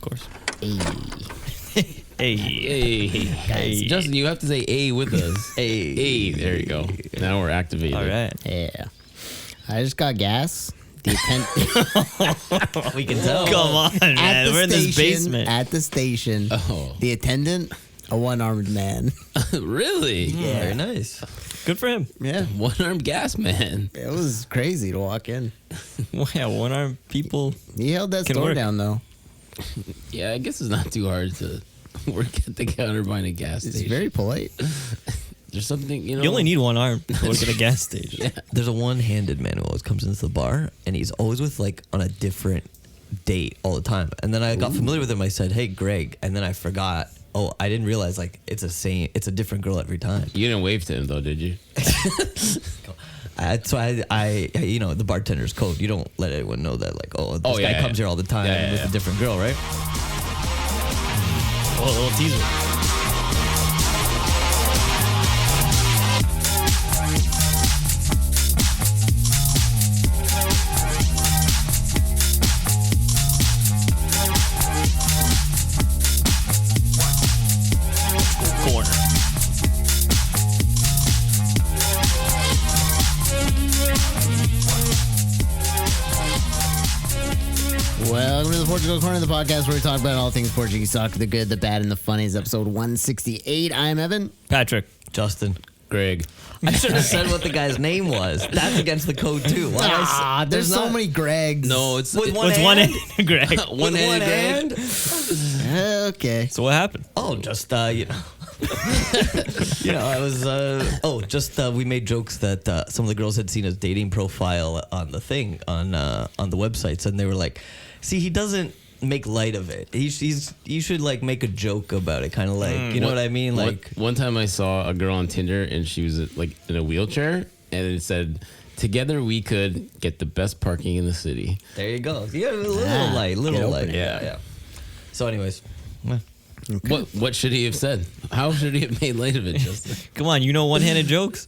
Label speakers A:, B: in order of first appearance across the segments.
A: of course.
B: Hey.
A: Guys.
B: Justin, you have to say A with us. A. There you go. Now we're activated.
A: All right.
C: Yeah. I just got gas. The
A: We can tell. Come on, man. We're in this basement.
C: At the station.
B: Oh.
C: The attendant, a one-armed man.
B: Really?
C: Yeah.
A: Very nice. Good for him.
C: Yeah.
B: One-armed gas man.
C: It was crazy to walk in.
A: Yeah, one-armed people.
C: He held that
A: Can
C: store
A: work.
C: down, though.
B: Yeah, I guess it's not too hard to work at the counter behind a gas
C: It's
B: station.
C: very polite.
B: There's something, you know.
A: You only need one arm to work at a gas station.
B: Yeah.
D: There's a one-handed man who always comes into the bar, and he's always with like on a different date all the time. And then I got familiar with him. I said, "Hey, Greg," and then I forgot. Oh, I didn't realize like it's a different girl every time.
B: You didn't wave to him though, did you?
D: So I, you know, the bartender's code. You don't let anyone know that like, oh, this guy comes here all the time with a different girl, right?
A: Oh, a little teaser. Corner.
C: Welcome to the Portugal Corner of the podcast where we talk about all things Portuguese soccer, the good, the bad, and the funny. It's episode 168. I'm Evan.
A: Patrick.
D: Justin.
B: Greg.
D: I should have said what the guy's name was. That's against the code too. Why did I
C: There's so many Gregs.
B: No, it's
D: With
A: What's one hand, Greg?
B: one-handed Greg.
C: Okay.
A: So what happened?
D: Oh, just you know, I was we made jokes that some of the girls had seen his dating profile on the thing on the websites, and they were like, "See, he doesn't make light of it. You should like make a joke about it, kind of like you know what I mean." Like
B: one time I saw a girl on Tinder and she was like in a wheelchair and it said, "Together we could get the best parking in the city."
D: there you go. Yeah, a little light, little light.
B: Yeah.
D: So, anyways.
B: What should he have said? How should he have made light of it, Justin?
A: Come on, you know one-handed jokes?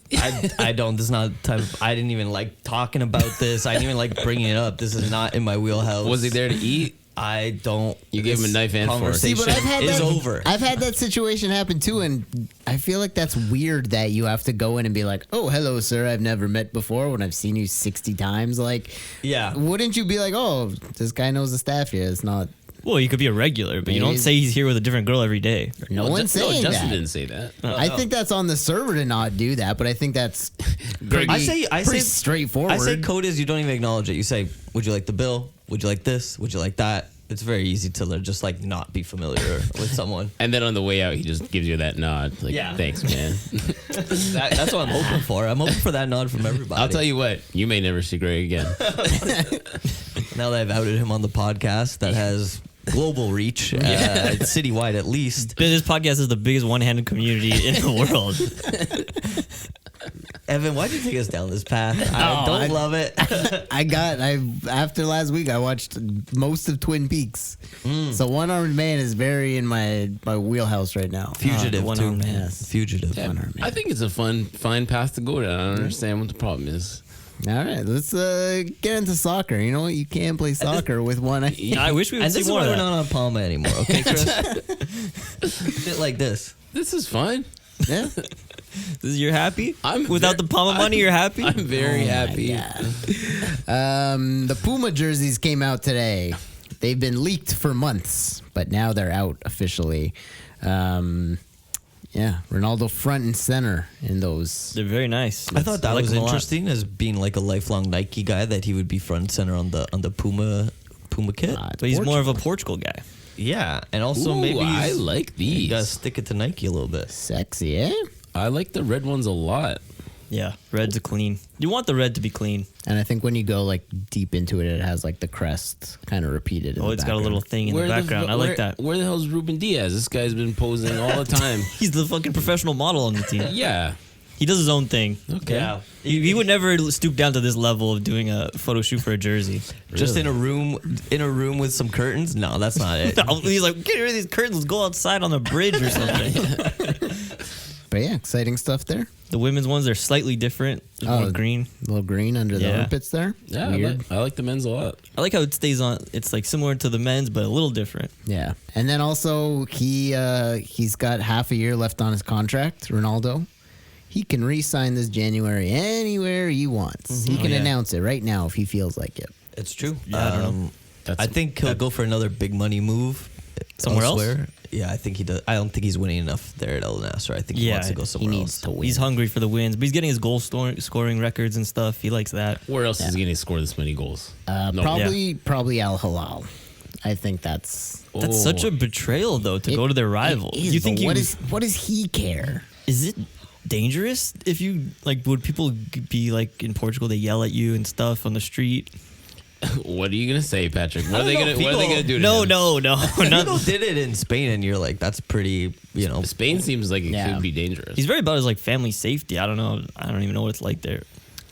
D: I don't. This is not the time. I didn't even like talking about this. I didn't even like bringing it up. This is not in my wheelhouse.
B: Was he there to eat?
D: I don't.
B: You gave him a knife and fork.
C: See,
D: Conversation
C: but I've had
D: is
C: that,
D: over.
C: I've had that situation happen too, and I feel like that's weird that you have to go in and be like, "Oh, hello, sir. I've never met before." When I've seen you 60 times, like,
D: Yeah.
C: wouldn't you be like, "Oh, this guy knows the staff here"? It's not.
A: Well, you could be a regular, but you don't say he's here with a different girl every day.
C: No one's saying
B: Justin
C: that.
B: didn't say that.
C: I think that's on the server to not do that, but I think that's pretty,
D: I say
C: pretty straightforward.
D: I say code is you don't even acknowledge it. You say, "Would you like the bill? Would you like this? Would you like that?" It's very easy to just like not be familiar with someone.
B: And then on the way out, he just gives you that nod. Like,
D: Yeah.
B: thanks, man.
D: That's what I'm hoping for. I'm hoping for that nod from everybody.
B: I'll tell you what, you may never see Greg again.
D: Now that I've outed him on the podcast that has global reach, citywide at least.
A: This podcast is the biggest one-handed community in the world.
D: Evan, why'd you take us down this path? I don't love it.
C: After last week, I watched most of Twin Peaks. So One Armed Man is very in my wheelhouse right now.
D: Fugitive,
A: one-armed
D: too.
A: man.
C: Yes.
D: Fugitive.
B: I think it's a fine path to go down. I don't understand what the problem is.
C: All right, let's get into soccer. You know what? You can't play soccer with one.
A: I wish we would
D: And
A: see
D: this is
A: more
D: why
A: of
D: we're
A: that.
D: not on Palma anymore, okay, Chris? Shit like this.
B: This is fine.
C: Yeah.
A: You're happy?
B: I'm
A: Without the Palma money, you're happy?
B: I'm very happy.
C: The Puma jerseys came out today. They've been leaked for months, but now they're out officially. Yeah, Ronaldo front and center in those.
A: They're very nice.
D: I thought that
A: I like
D: was
A: them a lot.
D: interesting as being like a lifelong Nike guy that he would be front and center on the Puma kit.
A: But he's more of a Portugal guy.
D: Yeah, and also
B: Ooh,
D: maybe
B: I like
D: you gotta
B: these.
D: stick it to Nike a little bit.
C: Sexy, eh?
B: I like the red ones a lot.
A: Yeah, red's clean. You want the red to be clean.
C: And I think when you go like deep into it, it has like the crest kind of repeated. In
A: Oh,
C: the
A: it's got a
C: background.
A: little thing in the background. I like that.
B: Where the hell's Ruben Diaz? This guy's been posing all the time.
A: He's the fucking professional model on the team.
B: Yeah.
A: He does his own thing.
B: Okay.
D: Yeah.
A: He would never stoop down to this level of doing a photo shoot for a jersey.
D: Just in a room with some curtains? No, that's not it.
A: No, he's like, get rid of these curtains. Let's go outside on the bridge or something.
C: But yeah, exciting stuff there.
A: The women's ones are slightly different. There's more green.
C: A little green under the
A: Yeah.
C: armpits there.
B: Yeah,
C: Weird.
B: I like the men's a lot.
A: I like how it stays on. It's like similar to the men's, but a little different.
C: Yeah. And then also he's got half a year left on his contract, Ronaldo. He can re-sign this January anywhere he wants. He can announce it right now if he feels like it.
D: It's true.
A: Yeah, I don't know.
D: I think he'll go for another big money move
A: Somewhere else?
D: elsewhere. Yeah, I think he does. I don't think he's winning enough there at El Nasser. I think he
A: Yeah,
D: wants to go
C: He
D: somewhere
C: needs
D: else.
C: to win.
A: He's hungry for the wins, but he's getting his goal scoring records and stuff. He likes that.
B: Where else is he going to score this many goals?
C: Probably Al Hilal. I think that's
A: That's such a betrayal, though, to go to their rival.
C: It is,
A: You think
C: what does he care?
A: is it dangerous if you like? Would people be like in Portugal? They yell at you and stuff on the street.
B: What are you going to say, Patrick? What are they
D: know,
B: going to do to
A: No,
B: him?
A: no.
D: People did it in Spain, and you're like, that's pretty.
B: Spain seems like it
C: Yeah.
B: could be dangerous.
A: He's very about his like family safety. I don't know. I don't even know what it's like there.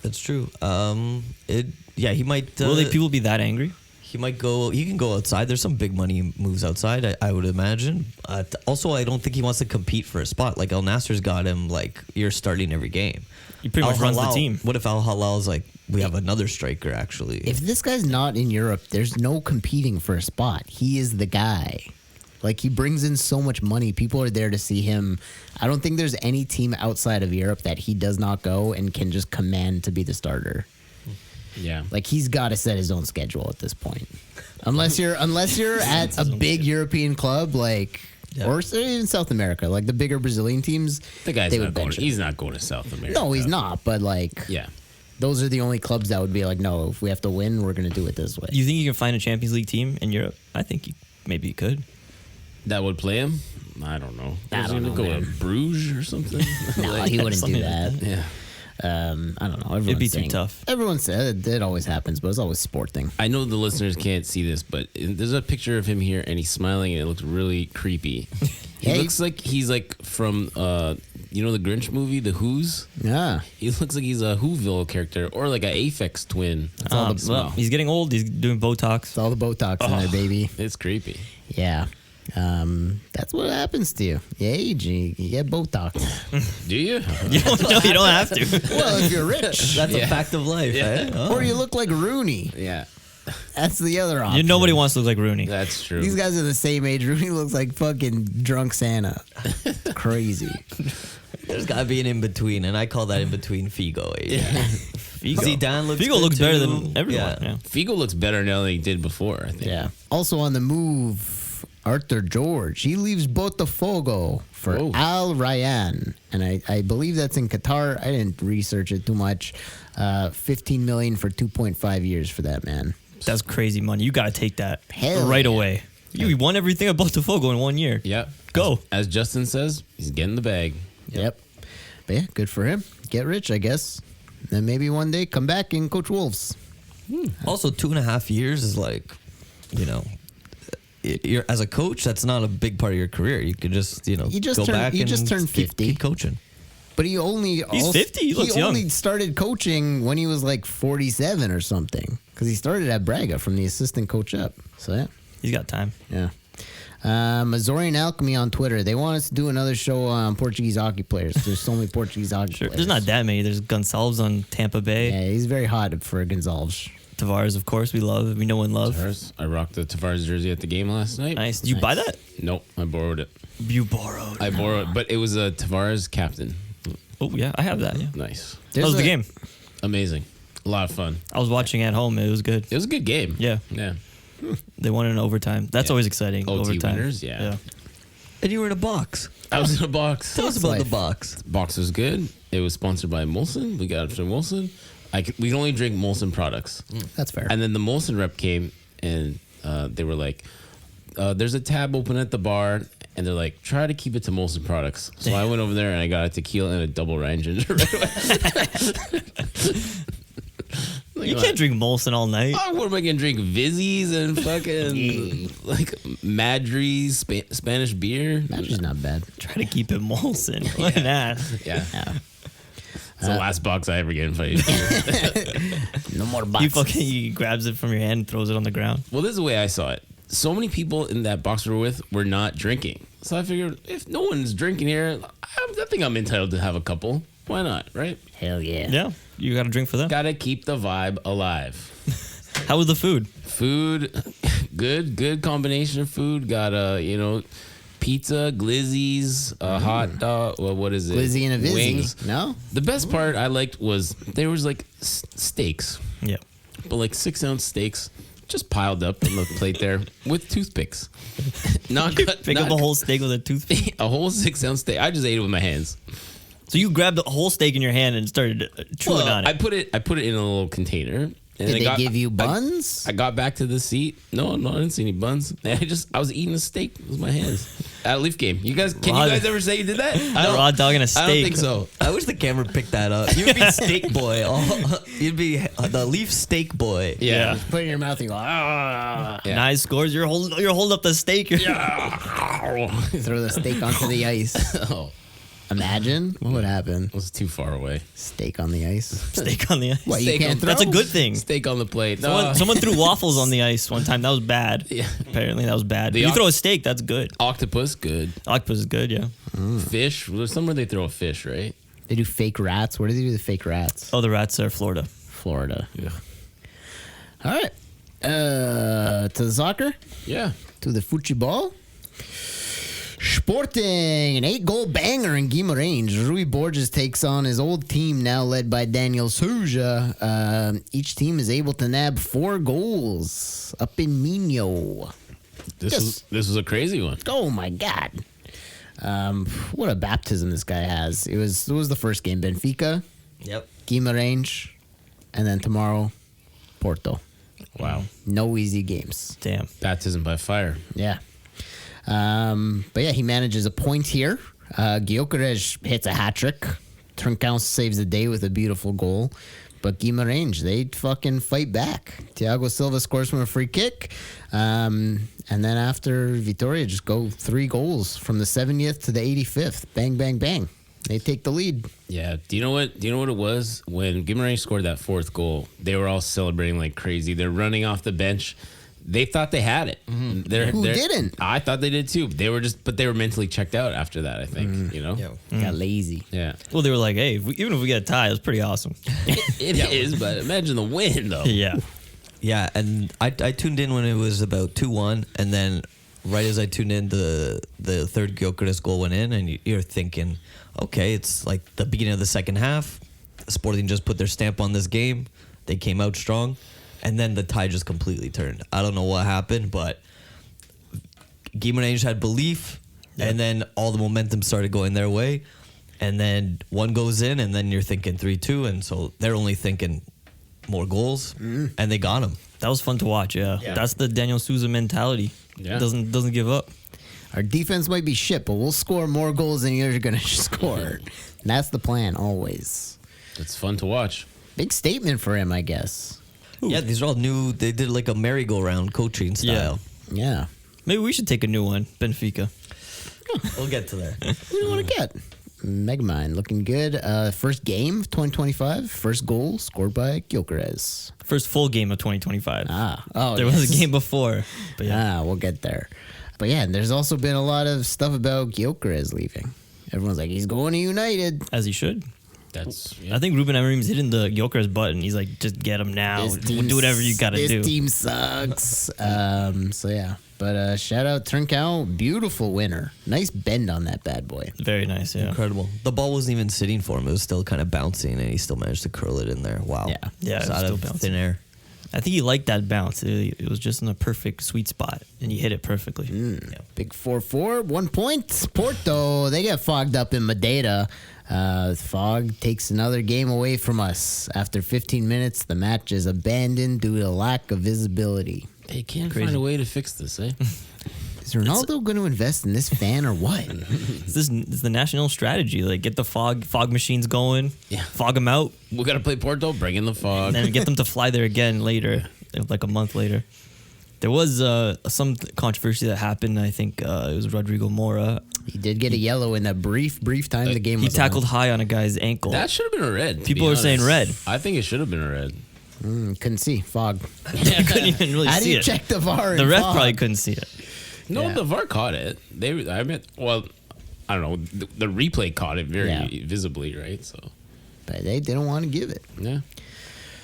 D: That's true. He might.
A: Will people be that angry?
D: He might go. He can go outside. There's some big money moves outside. I would imagine. Also, I don't think he wants to compete for a spot. Like El Nasser's got him. Like you're starting every game.
A: He pretty much runs the team.
D: What if Al Hilal's like we have another striker actually?
C: If this guy's not in Europe, there's no competing for a spot. He is the guy. Like he brings in so much money. People are there to see him. I don't think there's any team outside of Europe that he does not go and can just command to be the starter.
B: Yeah.
C: Like he's got to set his own schedule at this point. Unless you're at a big European club like or even South America, like the bigger Brazilian teams.
B: The guy's
C: they
B: not
C: would
B: going.
C: bench him.
B: He's not going to South America.
C: No, he's not. But like,
B: Yeah.
C: those are the only clubs that would be like, no, if we have to win, we're going to do it this way.
A: You think you can find a Champions League team in Europe? I think maybe you could.
B: That would play him? I don't know.
C: I don't know,
B: Go
C: man.
B: to Bruges or something?
C: No, he wouldn't do
A: something like
C: that.
B: Yeah.
C: I don't know.
A: It'd be too tough.
C: Everyone said it always happens, but it's always sport thing.
B: I know the listeners can't see this, but there's a picture of him here, and he's smiling, and it looks really creepy. He
C: Hey.
B: looks like he's like from, the Grinch movie, The Who's?
C: Yeah.
B: He looks like he's a Whoville character, or like an Aphex twin.
C: all the
A: Well, he's getting old. He's doing Botox.
C: It's all the Botox in there, baby.
B: It's creepy.
C: Yeah. That's what happens to you. You age, you get Botox.
B: Do you?
A: You don't have to.
C: Well, if you're rich.
D: That's a fact of life. Eh? Oh.
C: Or you look like Rooney.
B: Yeah,
C: That's the other option.
A: Nobody wants to look like Rooney.
B: that's true.
C: These guys are the same age. Rooney looks like fucking drunk Santa. It's crazy.
D: There's got to be an in between, and I call that in between Figo.
A: Figo.
D: Zidane looks
A: Figo
D: good
A: looks better
D: too.
A: than everyone. Yeah.
B: Figo looks better now than he did before, I think.
C: Yeah. Also on the move, Arthur George. He leaves Botafogo for
B: Oh.
C: Al Rayyan. And I believe that's in Qatar. I didn't research it too much. 15 million for 2.5 years for that man.
A: That's crazy money. You got to take that
C: Hell
A: right
C: yeah.
A: away. You won everything at Botafogo in 1 year.
B: Yep.
A: Go.
B: As Justin says, he's getting the bag.
C: Yep. But yeah, good for him. Get rich, I guess. Then maybe one day come back and coach Wolves.
D: Also, 2.5 years is like, you're as a coach. That's not a big part of your career. You could just,
C: You just
D: go
C: turned-
D: back
C: you
D: and
C: just turned
D: keep
C: 50.
D: coaching.
C: But he only
A: He's 50? He looks
C: only
A: young.
C: started coaching when he was like 47 or something. Because he started at Braga from the assistant coach up. So yeah.
A: He's got time.
C: Yeah. Azorian Alchemy on Twitter. They want us to do another show on Portuguese hockey players. There's so many Portuguese hockey
A: Sure.
C: players.
A: There's not that many. There's Gonçalves on Tampa Bay.
C: Yeah, he's very hot for Gonzalez.
A: Tavares, of course, we love. We know and love.
B: Tavares. I rocked the Tavares jersey at the game last night.
A: Nice. Did you buy that?
B: Nope, I borrowed it.
A: You borrowed.
B: I borrowed, but it was a Tavares captain.
A: Oh, yeah. I have that. Yeah.
B: Nice.
A: How was the game?
B: Amazing. A lot of fun.
A: I was watching at home. It was good.
B: It was a good game.
A: Yeah.
B: Yeah.
A: They won in overtime. That's
B: Yeah.
A: always exciting.
B: OT
A: overtime.
B: winners, yeah.
D: And you were in a box.
B: I was in a box.
D: Tell us
C: Box
D: about
C: life.
D: the box.
B: Box was good. It was sponsored by Molson. We got it from Molson. We can only drink Molson products.
C: That's fair.
B: And then the Molson rep came and they were like, there's a tab open at the bar. And they're like, try to keep it to Molson products. So I went over there and I got a tequila and a double Ryan ginger right away.
A: You can't drink Molson all night.
B: Oh, what am I going to drink? Vizzies and fucking like Madry's Spanish beer?
C: Match is not bad.
A: Try to keep it Molson. What an ass.
B: Yeah. It's the last box I ever get invited to.
C: No more
A: He
C: boxes.
A: fucking he grabs it from your hand and throws it on the ground.
B: Well, this is the way I saw it. so many people in that box we were with were not drinking. So I figured if no one's drinking here, I think I'm entitled to have a couple. Why not, right?
C: Hell yeah.
A: Yeah, you got to drink for them.
B: Gotta keep the vibe alive.
A: How was the food?
B: Food, good combination of food. Got pizza, glizzies, hot dog. Well, what is it?
C: Glizzy and a vizzy.
B: Wings.
C: No?
B: The best part I liked was there was like steaks,
A: Yeah.
B: but like 6-ounce steaks just piled up on the plate there with toothpicks. Not cut.
A: Pick up a whole steak with a toothpick.
B: a whole 6-ounce steak. I just ate it with my hands.
A: So you grabbed the whole steak in your hand and started chewing on it.
B: I put it in a little container. And
C: Did they give you buns?
B: I got back to the seat. No, I didn't see any buns. I was eating a steak with my hands at a Leaf game. Can you guys ever say you did that?
A: Raw dog and a steak.
B: I don't think so.
D: I wish the camera picked that up. You'd be steak boy. You'd be the Leaf steak boy.
B: Yeah.
C: Put it in your mouth and go, ah.
B: Yeah.
A: Nice scores. You're holding up the steak.
C: Throw the steak onto the ice.
B: Oh,
C: Imagine what would happen.
B: it was too far away.
C: Steak on the ice.
A: Steak on the ice.
C: What, you
B: Steak
C: can't
B: on-
C: throw?
A: That's a good thing.
B: Steak on the plate.
A: Someone threw waffles on the ice one time. That was bad.
B: Yeah.
A: Apparently that was bad.
B: The
A: You
B: oct-
A: throw a steak, that's good.
B: Octopus, good.
A: Octopus is good, yeah.
B: Fish. There's somewhere they throw a fish, right?
C: They do fake rats. Where do they do the fake rats?
A: Oh, the rats are Florida.
C: Florida.
B: Yeah.
C: All right. To the soccer.
B: Yeah.
C: To the football. Sporting, an 8-goal banger in Guimaraes. Rui Borges takes on his old team, now led by Daniel Souza. Each team is able to nab 4 goals up in Minho.
B: This was a crazy one.
C: Oh my God! What a baptism this guy has. It was the first game, Benfica,
D: Yep.
C: Guimaraes, and then tomorrow, Porto.
B: Wow.
C: No easy games.
A: Damn.
B: Baptism by fire.
C: Yeah. But yeah, he manages a point here. Guimaraes hits a hat trick. Trincão saves the day with a beautiful goal. But Guimaraes, they fucking fight back. Thiago Silva scores from a free kick. And then after Vitória, just go 3 goals from the 70th to the 85th. Bang, bang, bang. They take the lead.
B: Yeah. Do you know what it was? When Guimaraes scored that 4th goal, they were all celebrating like crazy. They're running off the bench. They thought they had it.
C: Who didn't?
B: I thought they did too. They were mentally checked out after that, I think, you know?
C: Got lazy.
B: Yeah.
A: Well, they were like, hey, even if we get a tie, it's pretty awesome.
B: It is, but imagine the win though.
A: Yeah.
D: Yeah, and I tuned in when it was about 2-1, and then right as I tuned in, the third Gyökeres goal went in, and you're thinking, okay, it's like the beginning of the second half. Sporting just put their stamp on this game. They came out strong, and then the tide just completely turned. I don't know what happened, but Guimaraes had belief, and then all the momentum started going their way, and then one goes in, and then you're thinking 3-2, and so they're only thinking more goals, and they got them.
A: That was fun to watch, yeah. That's the Daniel Souza mentality.
B: Yeah.
A: Doesn't give up.
C: Our defense might be shit, but we'll score more goals than you're going to score. And that's the plan, always.
B: It's fun to watch.
C: Big statement for him, I guess.
D: Yeah, these are all new. They did like a merry-go-round coaching style.
C: Yeah.
A: Maybe we should take a new one, Benfica.
D: We'll get to there.
C: What do you want to get? Megamind looking good. First game of 2025. First goal scored by Gyökeres.
A: First full game of 2025.
C: There
A: was a game before. But yeah.
C: We'll get there. But yeah, there's also been a lot of stuff about Gyökeres leaving. Everyone's like, he's going to United.
A: As he should.
B: That's
A: I think Ruben Amorim's hitting the Gyökeres button. He's like, just get him now. Do whatever you got to do.
C: This team sucks. So yeah. But shout out Trincão. Beautiful winner. Nice bend on that bad boy.
A: Very nice, yeah.
D: Incredible. The ball wasn't even sitting for him. It was still kind of bouncing, and he still managed to curl it in there. Wow.
C: Yeah.
A: Yeah,
D: It's
A: it was
D: out
A: still
D: of
A: bouncing.
D: thin air.
A: I think he liked that bounce. It was just in the perfect sweet spot, and he hit it perfectly.
C: Big 4-4. 1 point. Porto, they get fogged up in Madeira. Fog takes another game away from us. After 15 minutes, the match is abandoned due to lack of visibility.
B: They can't find a way to fix this, eh?
C: Is Ronaldo going to invest in this fan or what?
A: This is the national strategy. Like, get the fog machines going.
B: Yeah.
A: Fog them out,
B: We gotta play Porto, bring in the fog.
A: and then get them to fly there again later, like a month later. There was some controversy that happened. I think it was Rodrigo Mora.
C: He did get a yellow in that brief time the game
A: He
C: was
A: tackled
C: on.
A: high on a guy's ankle.
B: That should have been a red. to
A: People
B: be
A: are saying
B: honest.
A: red.
B: I think it should have been a red.
C: Couldn't see. Fog.
A: You couldn't even really
C: How do
A: see
C: you
A: it.
C: check the VAR?
A: The
C: in
A: ref
C: fog?
A: probably couldn't see it.
B: No,
C: Yeah.
B: the VAR caught it. I don't know. The replay caught it very visibly, right? So,
C: But they didn't want to give it.
B: yeah.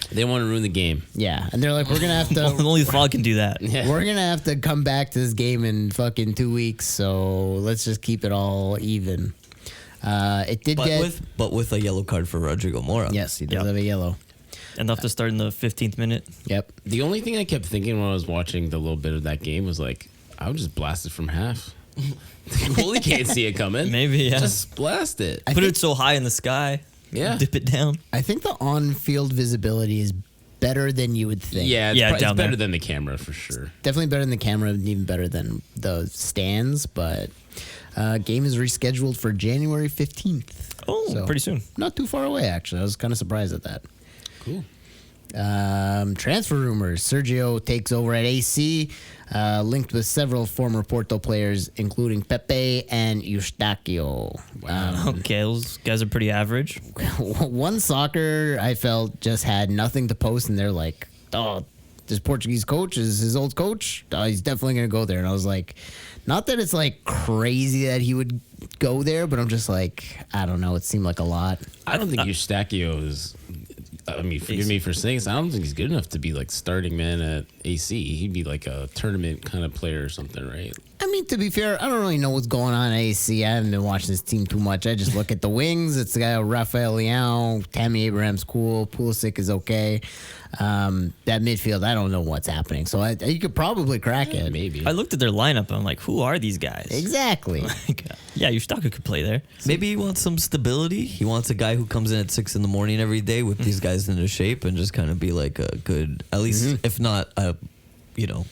B: They want to ruin the game.
C: Yeah, and they're like, we're gonna have to.
A: Only the fog can do that.
B: Yeah.
C: We're gonna have to come back to this game in fucking 2 weeks, so let's just keep it all even. It did
D: But with a yellow card for Rodrigo Mora.
C: yes, he does
A: Yep.
C: have a yellow.
A: Enough to start in the 15th minute.
C: Yep.
B: The only thing I kept thinking when I was watching the little bit of that game was like, I would just blast it from half. The goalie can't see it coming.
A: Maybe, yeah.
B: Just blast it.
A: Put it so high in the sky.
B: Yeah.
A: Dip it down.
C: I think the on-field visibility is better than you would think.
B: Yeah,
A: Yeah,
B: it's
A: down
B: better
A: there.
B: than the camera for sure.
C: Definitely better than the camera, and even better than the stands. But game is rescheduled for January 15th.
A: Oh,
C: So,
A: pretty soon.
C: Not too far away, actually. I was kind of surprised at that.
B: Cool.
C: Transfer rumors. Sergio takes over at AC, linked with several former Porto players, including Pepe and Eustachio.
A: Okay, those guys are pretty average.
C: One Soccer, I felt, just had nothing to post, and they're like, oh, this Portuguese coach is his old coach. Oh, he's definitely going to go there. And I was like, not that it's like crazy that he would go there, but I'm just like, I don't know. It seemed like a lot.
B: I don't think Eustachio is. I mean, forgive me for saying this. I don't think he's good enough to be like starting man at AC. He'd be like a tournament kind of player or something, right?
C: I mean, to be fair, I don't really know what's going on at AC. I haven't been watching this team too much. I just look at the wings. It's the guy Rafael Leão. Tammy Abraham's cool. Pulisic is okay. That midfield, I don't know what's happening. So you could probably crack it.
B: Maybe.
A: I looked at their lineup and I'm like, who are these guys?
C: Exactly.
A: Like, yeah, Eustachio could play there.
D: Maybe he wants some stability. He wants a guy who comes in at 6 a.m. every day, whip these guys into shape, and just kind of be like a good, at least if not a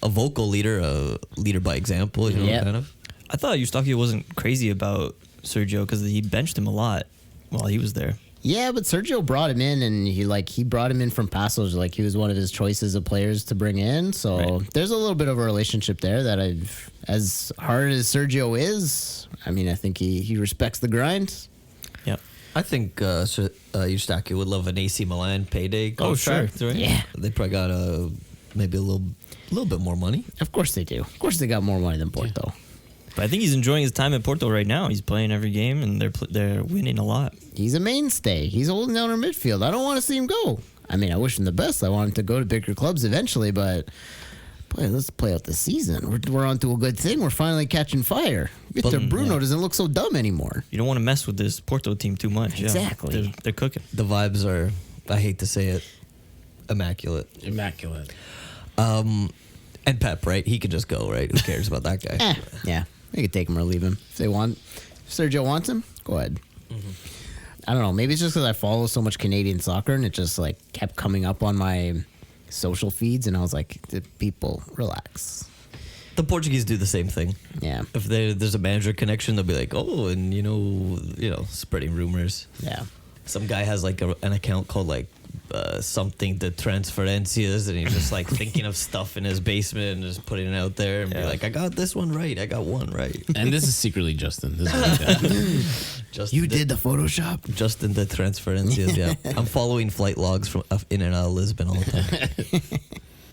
D: vocal leader, a leader by example.
C: Yeah.
D: Kind of.
A: I thought Eustachio wasn't crazy about Sergio because he benched him a lot while he was there.
C: Yeah, but Sergio brought him in, and he brought him in from Passos. Like, he was one of his choices of players to bring in. So
A: Right.
C: there's a little bit of a relationship there that as hard as Sergio is, I mean, I think he respects the grind.
A: Yep.
D: I think Eustachio would love an AC Milan payday
A: Oh, sure.
D: contract. Right?
C: Yeah.
D: They probably got maybe a little bit more money.
C: Of course they do. Of course they got more money than Porto.
A: But I think he's enjoying his time at Porto right now. He's playing every game and they're winning a lot.
C: He's a mainstay. He's holding down our midfield. I don't want to see him go. I mean, I wish him the best. I want him to go to bigger clubs eventually, but boy, let's play out the season. We're on to a good thing. We're finally catching fire. Victor Bruno doesn't look so dumb anymore.
A: You don't want to mess with this Porto team too much. Yeah.
C: Exactly.
A: They're cooking.
D: The vibes are, I hate to say it, immaculate.
B: Immaculate.
D: And Pep, right? He could just go, right? Who cares about that guy?
C: Yeah, they could take him or leave him if they want. If Sergio wants him, go ahead. I don't know. Maybe it's just because I follow so much Canadian soccer and it just like kept coming up on my social feeds, and I was like, people, relax.
D: The Portuguese do the same thing.
C: Yeah,
D: If there's a manager connection, they'll be like, oh, and spreading rumors.
C: yeah.
D: Some guy has like an account called like something de transferencias, and he's just like thinking of stuff in his basement and just putting it out there and be like, I got this one right. I got one right.
B: And this is secretly Justin. This is
D: Justin
C: You did the Photoshop.
D: Justin de transferencias, yeah. I'm following flight logs from in and out of Lisbon all the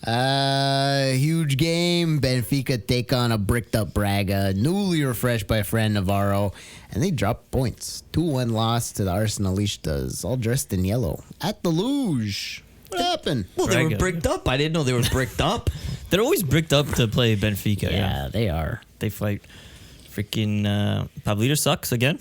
D: time.
C: Huge game. Benfica take on a bricked up Braga, newly refreshed by Fran Navarro, and they drop points. 2-1 loss to the Arsenalistas, all dressed in yellow at the Luge. What happened?
D: Well, they were
A: Braga.
D: bricked up. I didn't know they were bricked up.
A: They're always bricked up to play Benfica.
C: Yeah, they are.
A: They fight. Freaking Pablito sucks again.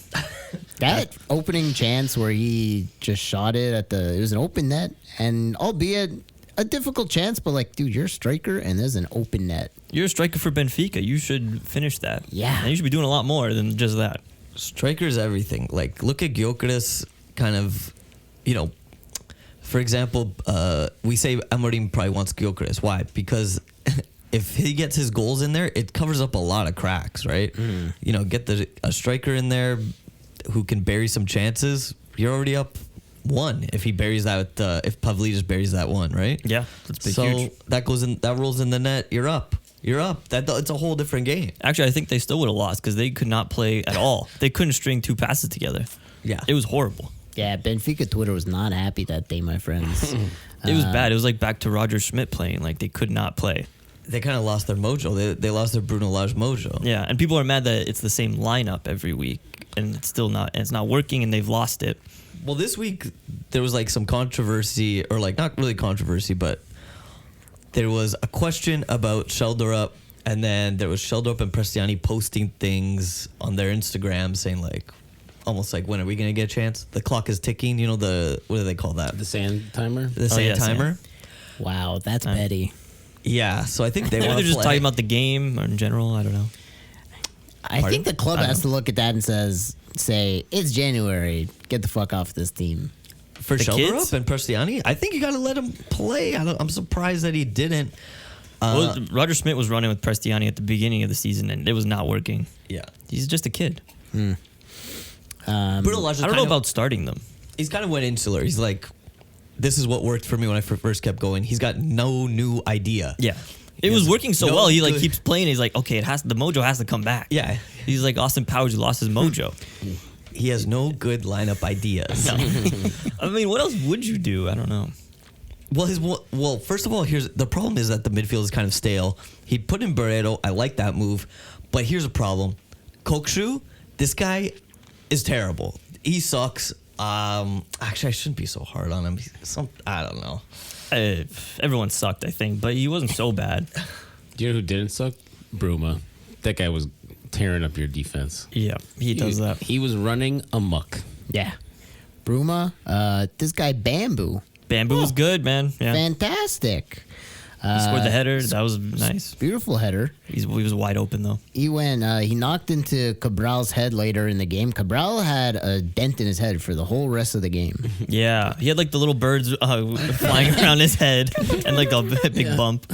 C: That opening chance where he just shot it it was an open net, and albeit a difficult chance, but like, dude, you're a striker and there's an open net.
A: You're a striker for Benfica. You should finish that.
C: Yeah.
A: And you should be doing a lot more than just that.
D: Striker's everything. Like, look at Gyökeres kind of, for example, we say Amorim probably wants Gyökeres. Why? Because if he gets his goals in there, it covers up a lot of cracks, right? Get a striker in there who can bury some chances. You're already up one if he buries that. If Pavlidis buries that one, right?
A: Yeah, that's big,
D: So
A: huge.
D: that rolls in the net. You're up. It's a whole different game.
A: Actually, I think they still would have lost because they could not play at all. They couldn't string two passes together.
D: Yeah.
A: It was horrible.
C: Yeah, Benfica Twitter was not happy that day, my friends.
A: It was bad. It was like back to Roger Schmidt playing. Like they could not play.
D: They kind of lost their mojo. They lost their Bruno Lage mojo.
A: Yeah, and people are mad that it's the same lineup every week, and it's still not. And it's not working, and they've lost it.
D: Well, this week there was like some controversy, or like not really controversy, but there was a question about Sheldrup, and then there was Sheldrup and Prestiani posting things on their Instagram saying like, almost like, when are we gonna get a chance? The clock is ticking. You know what do they call that?
B: The sand timer.
D: The sand
A: yes,
D: timer.
C: Wow, that's petty.
D: Yeah, so I think they
A: Maybe
D: want
A: they're
D: to
A: just talking about the game or in general. I don't know.
C: I think the club
A: I don't
C: has to look at that and say, it's January. Get the fuck off this team.
D: for
A: the
D: Sheldrup
A: kids?
D: and Prestiani. I think you got to let him play. I'm surprised that he didn't.
A: Well, Roger Schmidt was running with Prestiani at the beginning of the season, and it was not working.
D: Yeah,
A: He's just a kid.
D: Bruno Lage.
A: I don't know about starting them.
D: He's kind of went insular. He's like, this is what worked for me when I first kept going. He's got no new idea.
A: Yeah. It was
D: has
A: working so
D: no
A: well. He like
D: good-
A: keeps playing. He's like, okay, the mojo has to come back.
D: Yeah.
A: He's like Austin Powers who lost his mojo.
D: He has no good lineup ideas.
A: I mean, what else would you do? I don't know.
D: Well, first of all, here's the problem is that the midfield is kind of stale. He put in Barreto. I like that move, but here's a problem. Kokshu, this guy is terrible. He sucks. Actually, I shouldn't be so hard on him. I don't know.
A: Everyone sucked, I think, but he wasn't so bad.
B: Do you know who didn't suck? Bruma. That guy was tearing up your defense.
A: Yeah, he does that.
B: He was running amok.
C: Yeah. Bruma, this guy Bamboo.
A: Bamboo was good, man. Yeah,
C: Fantastic.
A: he scored the header. That was nice.
C: Beautiful header.
A: He was wide open though.
C: He knocked into Cabral's head later in the game. Cabral had a dent in his head for the whole rest of the game.
A: Yeah, he had like the little birds flying around his head and like a big bump.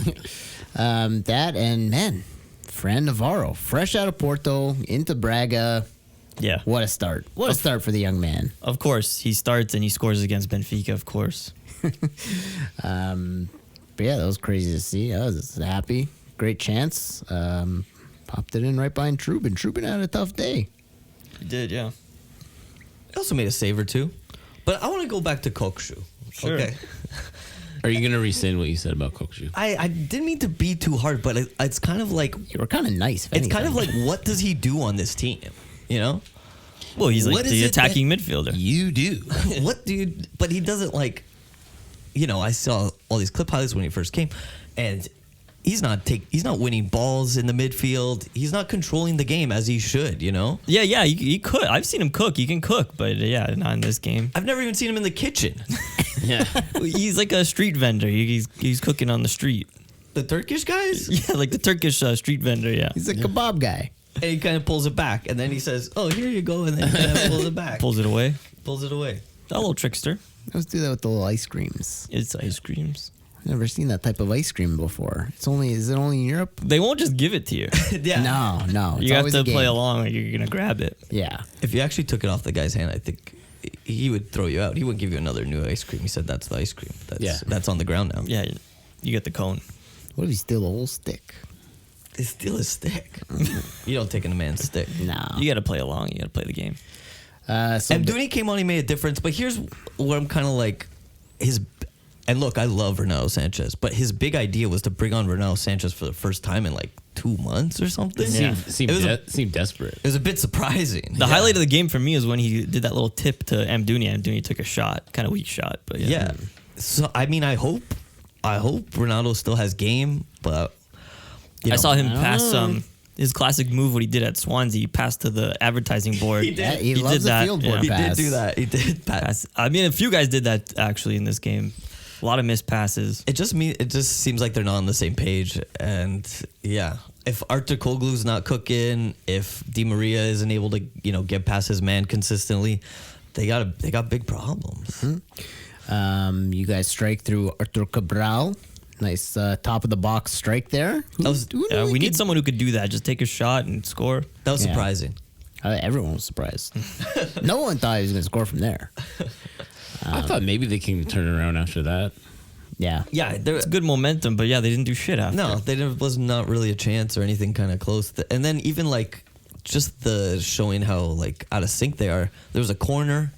C: That and man, Fran Navarro, fresh out of Porto into Braga.
A: Yeah,
C: What a start. What a start for the young man.
A: of course he starts and he scores against Benfica. Of course.
C: But yeah, that was crazy to see. I was happy. Great chance. Popped it in right behind Trubin. Trubin had a tough day.
A: He did, yeah.
D: He also made a save or two. But I want to go back to Kokshu.
A: Sure.
D: Okay.
B: Are you going to rescind what you said about Kokshu?
D: I didn't mean to be too hard, but it's kind of like
C: You were kind of nice. If
D: it's kind of
C: anything.
D: like what does he do on this team? You know?
A: Well, he's
D: What
A: like
D: is
A: the
D: it that
A: attacking midfielder.
D: You do. What dude? But he doesn't like. I saw all these clip highlights when he first came, and he's not winning balls in the midfield. He's not controlling the game as he should.
A: Yeah, he could. I've seen him cook. He can cook, but yeah, not in this game.
D: I've never even seen him in the kitchen.
B: Yeah.
A: He's like a street vendor. He's cooking on the street.
D: The Turkish guys.
A: Yeah, like the Turkish street vendor. Yeah,
C: He's a kebab guy.
D: And he kind of pulls it back, and then he says, "Oh, here you go," and then he kind of pulls it back.
A: pulls it away.
D: Pulls it away.
A: A little trickster.
C: Let's do that with the little ice creams.
A: It's ice creams.
C: Never seen that type of ice cream before. Is it only in Europe?
A: They won't just give it to you.
D: Yeah.
C: No. It's
A: You have
C: always
A: to
C: a game.
A: play along. Like you're gonna grab it.
C: Yeah.
D: If you actually took it off the guy's hand, I think he would throw you out. He wouldn't give you another new ice cream. He said, "That's the ice cream. That's on the ground now."
A: Yeah, you get the cone.
C: What if he steal the whole stick?
D: It's still a stick. You don't take a man's stick.
C: No.
A: You got to play along. You got to play the game.
C: So
D: And Dooney came on, he made a difference. But here's what I'm kind of like, and look, I love Renato Sanchez, but his big idea was to bring on Renato Sanchez for the first time in like 2 months or something.
A: Yeah.
B: Seemed desperate.
D: It was a bit surprising.
A: The highlight of the game for me is when he did that little tip to Amdouni. Amdouni took a shot, kind of weak shot, but yeah.
D: Yeah. So I mean, I hope Renato still has game, but
A: I saw him
C: I don't
A: pass
C: know.
A: his classic move what he did at Swansea. He passed to the advertising board.
D: He did.
C: Yeah, he
A: He
C: loves
A: did
C: the
A: that,
C: field
A: yeah.
C: board
D: he
C: pass.
D: did do that. He did pass.
A: I mean, a few guys did that actually in this game. A lot of missed passes.
D: It just seems like they're not on the same page, and yeah, if Artur Koglu's not cooking, if Di Maria isn't able to get past his man consistently, they got big problems.
C: You guys strike through Artur Cabral. Nice top of the box strike there.
A: We need someone who could do that. Just take a shot and score.
D: That was
C: Yeah.
D: surprising.
C: Everyone was surprised. No one thought he was going to score from there.
B: I thought maybe they can turn around after that.
C: Yeah.
D: Yeah,
A: It's good momentum, but yeah, they didn't do shit after.
D: no, was not really a chance or anything kind of close. And then even like just the showing how like out of sync they are. There was a corner.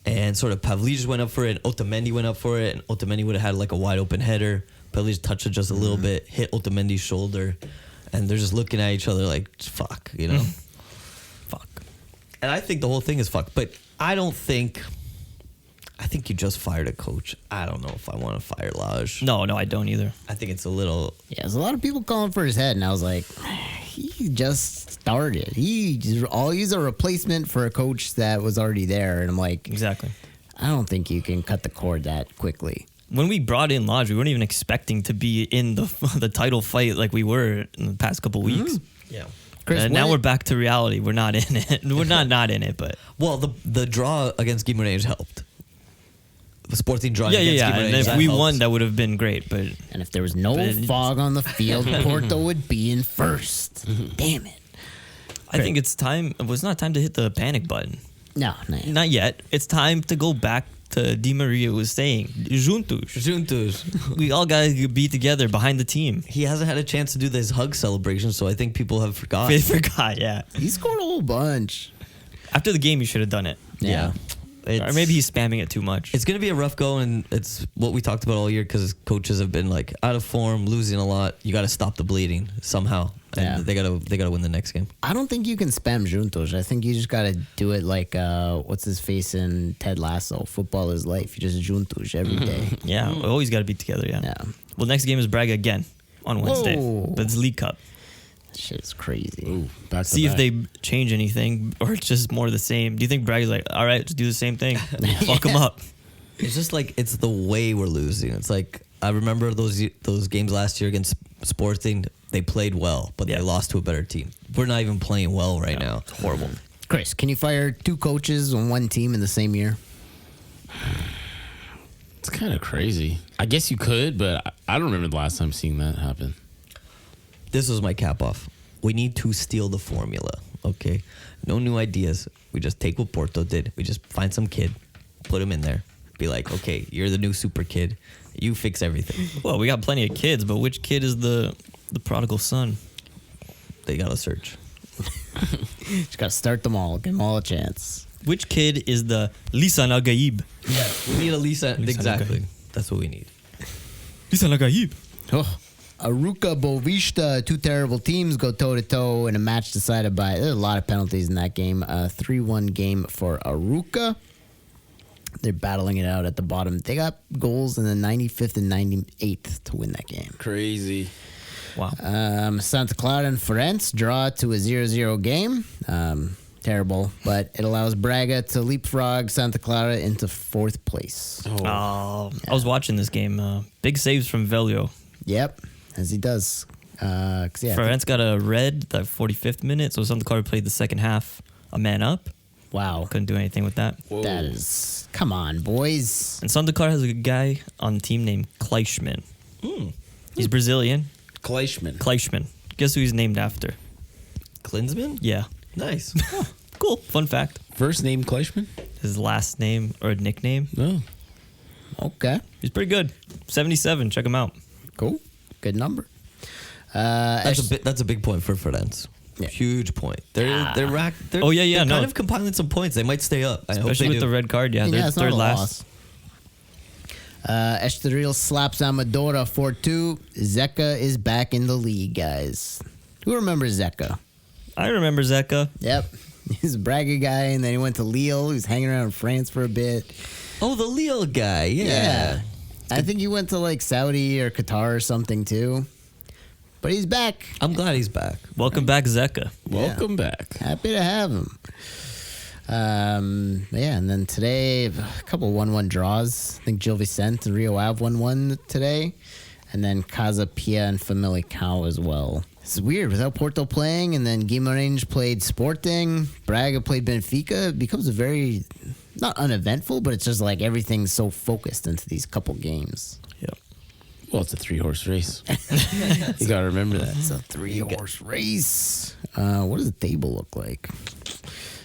D: And sort of Pavlidis went up for it, and Otamendi went up for it, and Otamendi would have had like a wide open header. Pavlidis touched it just a little bit, hit Otamendi's shoulder, and they're just looking at each other like, fuck, you know? Fuck. And I think the whole thing is fuck, but I think you just fired a coach. I don't know if I want to fire Lage.
A: No, I don't either.
D: I think it's a little...
C: Yeah, there's a lot of people calling for his head, and I was like, he just started. He's a replacement for a coach that was already there, and I'm like,
A: Exactly.
C: I don't think you can cut the cord that quickly.
A: When we brought in Lodge, we weren't even expecting to be in the title fight like we were in the past couple weeks.
D: Yeah.
C: Chris,
A: And now we're back to reality. We're not in it. We're not in it, but
D: Well, the draw against Guimaraes helped. The Sporting draw
A: yeah.
D: against Guimaraes.
A: And if
D: that
A: we
D: helped.
A: won, that would have been great. But
C: And if there was no
A: But-
C: fog on the field, Porto would be in first. Damn it.
A: I think it's time. It was not time to hit the panic button.
C: No.
A: Not yet. It's time to go back to Di Maria was saying, Juntos. We all got to be together behind the team.
D: He hasn't had a chance to do this hug celebration, so I think people have forgot.
A: They forgot, yeah.
C: He scored a whole bunch.
A: After the game, you should have done it.
C: Yeah.
A: Or maybe he's spamming it too much.
D: It's going to be a rough go, and it's what we talked about all year because coaches have been like out of form, losing a lot. You got to stop the bleeding somehow, and
C: Yeah.
D: they got to win the next game.
C: I don't think you can spam Juntos. I think you just got to do it like, what's his face in Ted Lasso? Football is life. You just Juntos every day.
A: Yeah, we always got to be together, yeah.
C: Yeah.
A: Well, next game is Braga again on Wednesday.
C: Whoa.
A: But it's League Cup.
C: That shit is crazy.
B: Ooh, back to
A: See if
B: back.
A: they change anything or it's just more of the same. Do you think Braga's like, all right, just do the same thing? Fuck them up.
D: It's just like it's the way we're losing. It's like I remember those games last year against Sporting. They played well, but
A: Yeah.
D: they lost to a better team. We're not even playing well right now.
A: It's horrible.
C: Chris, can you fire 2 coaches on one team in the same year?
B: It's kind of crazy. I guess you could, but I don't remember the last time seeing that happen.
D: This was my cap off. We need to steal the formula, okay? No new ideas. We just take what Porto did. We just find some kid, put him in there. Be like, okay, you're the new super kid. You fix everything.
A: Well, we got plenty of kids, but which kid is the prodigal son?
D: They got to search.
C: Just got to start them all. Give them all a chance.
A: Which kid is the Lisa Nagaib?
D: We need a Lisa.
A: Lisa
D: Exactly.
A: Nagaib.
D: That's what we need.
A: Lisa Nagaib.
C: Oh. Aruca Bovista, 2 terrible teams go toe-to-toe in a match decided by... There's a lot of penalties in that game. 3-1 game for Aruca. They're battling it out at the bottom. They got goals in the 95th and 98th to win that game.
B: Crazy.
A: Wow.
C: Santa Clara and Ferenc draw to a 0-0 game. Terrible, but it allows Braga to leapfrog Santa Clara into 4th place.
B: Oh.
A: I was watching this game. Big saves from Velio.
C: Yep, as he does. 'Cause, yeah,
A: Ferenc got a red the 45th minute, so Santa Clara played the second half a man up.
C: wow.
A: Couldn't do anything with that.
B: Whoa.
C: That is... Come on, boys.
A: And Santa Clara has a guy on the team named Kleischmann. He's Brazilian.
B: Kleischmann.
A: Guess who he's named after?
D: Klinsmann?
A: Yeah.
D: Nice.
A: Cool. Fun fact.
B: First name Kleischmann?
A: His last name or nickname.
B: No.
C: Okay,
A: He's pretty good. 77. Check him out.
C: cool. Good number.
D: That's a big point for Ferenc.
C: Yeah.
D: Huge point. They're
A: Oh, yeah,
D: they're
A: no.
D: kind of compiling some points. They might stay up. I hope
A: Especially
D: they
A: with
D: do.
A: the red card. Yeah, they're
C: it's not
A: third
C: a
A: last.
C: loss. Estoril slaps Amadora 4-2. Zeka is back in the league, guys. Who remembers Zeka?
A: I remember Zeka.
C: Yep. He's a Braga guy, and then he went to Lille. He was hanging around in France for a bit.
D: Oh, the Lille guy. Yeah.
C: I think he went to like Saudi or Qatar or something too. But he's back.
D: I'm glad he's back.
A: Welcome back, Zeka.
B: Welcome back.
C: Happy to have him. Yeah, and then today, a couple 1-1 draws. I think Gil Vicente and Rio Ave 1-1 today. And then Casa Pia and Famalicão as well. It's weird. Without Porto playing, and then Guimarães played Sporting, Braga played Benfica, it becomes a very, not uneventful, but it's just like everything's so focused into these couple games.
A: Yep.
B: Well, it's a 3-horse race. You got to remember that.
C: It's a 3-horse race. What does the table look like?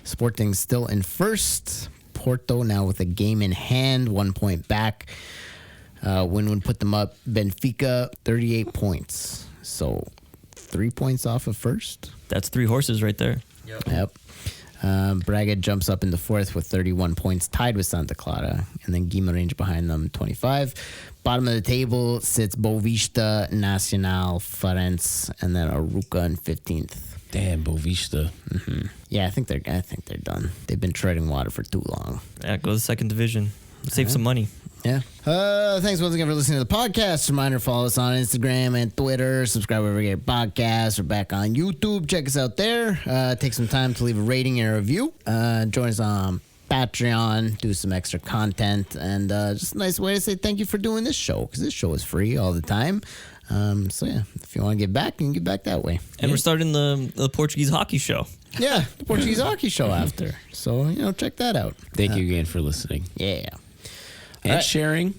C: Sporting's still in first. Porto now with a game in hand, 1 point back. Win put them up. Benfica, 38 points. So 3 points off of first.
A: That's 3 horses right there.
C: Yep. Braga jumps up into fourth with 31 points, tied with Santa Clara, and then Guimaraes behind them, 25. Bottom of the table sits Boavista, Nacional, Farense, and then Aruca in 15th.
B: Damn, Boavista.
C: Yeah, I think they're done. They've been treading water for too long.
A: Yeah, go to the second division. Save some money.
C: Yeah. Thanks once again for listening to the podcast. Reminder, follow us on Instagram and Twitter. Subscribe wherever you get podcasts. We're back on YouTube. Check us out there. Take some time to leave a rating and a review. Join us on Patreon. Do some extra content. And just a nice way to say thank you for doing this show, because this show is free all the time. So, yeah, if you want to get back, you can get back that way.
A: And we're starting the Portuguese hockey show.
C: Yeah, the Portuguese hockey show after. So, check that out.
B: Thank you again for listening.
C: Yeah.
B: And sharing.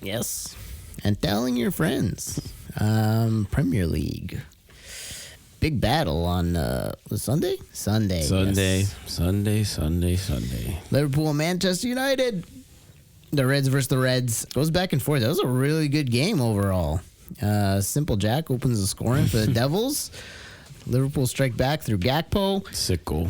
C: Yes. And telling your friends. Premier League. Big battle on Sunday? Sunday. Yes.
B: Sunday.
C: Liverpool and Manchester United. The Reds versus the Reds. Goes back and forth. That was a really good game overall. Simple Jack opens the scoring for the Devils. Liverpool strike back through Gakpo.
B: Sick goal.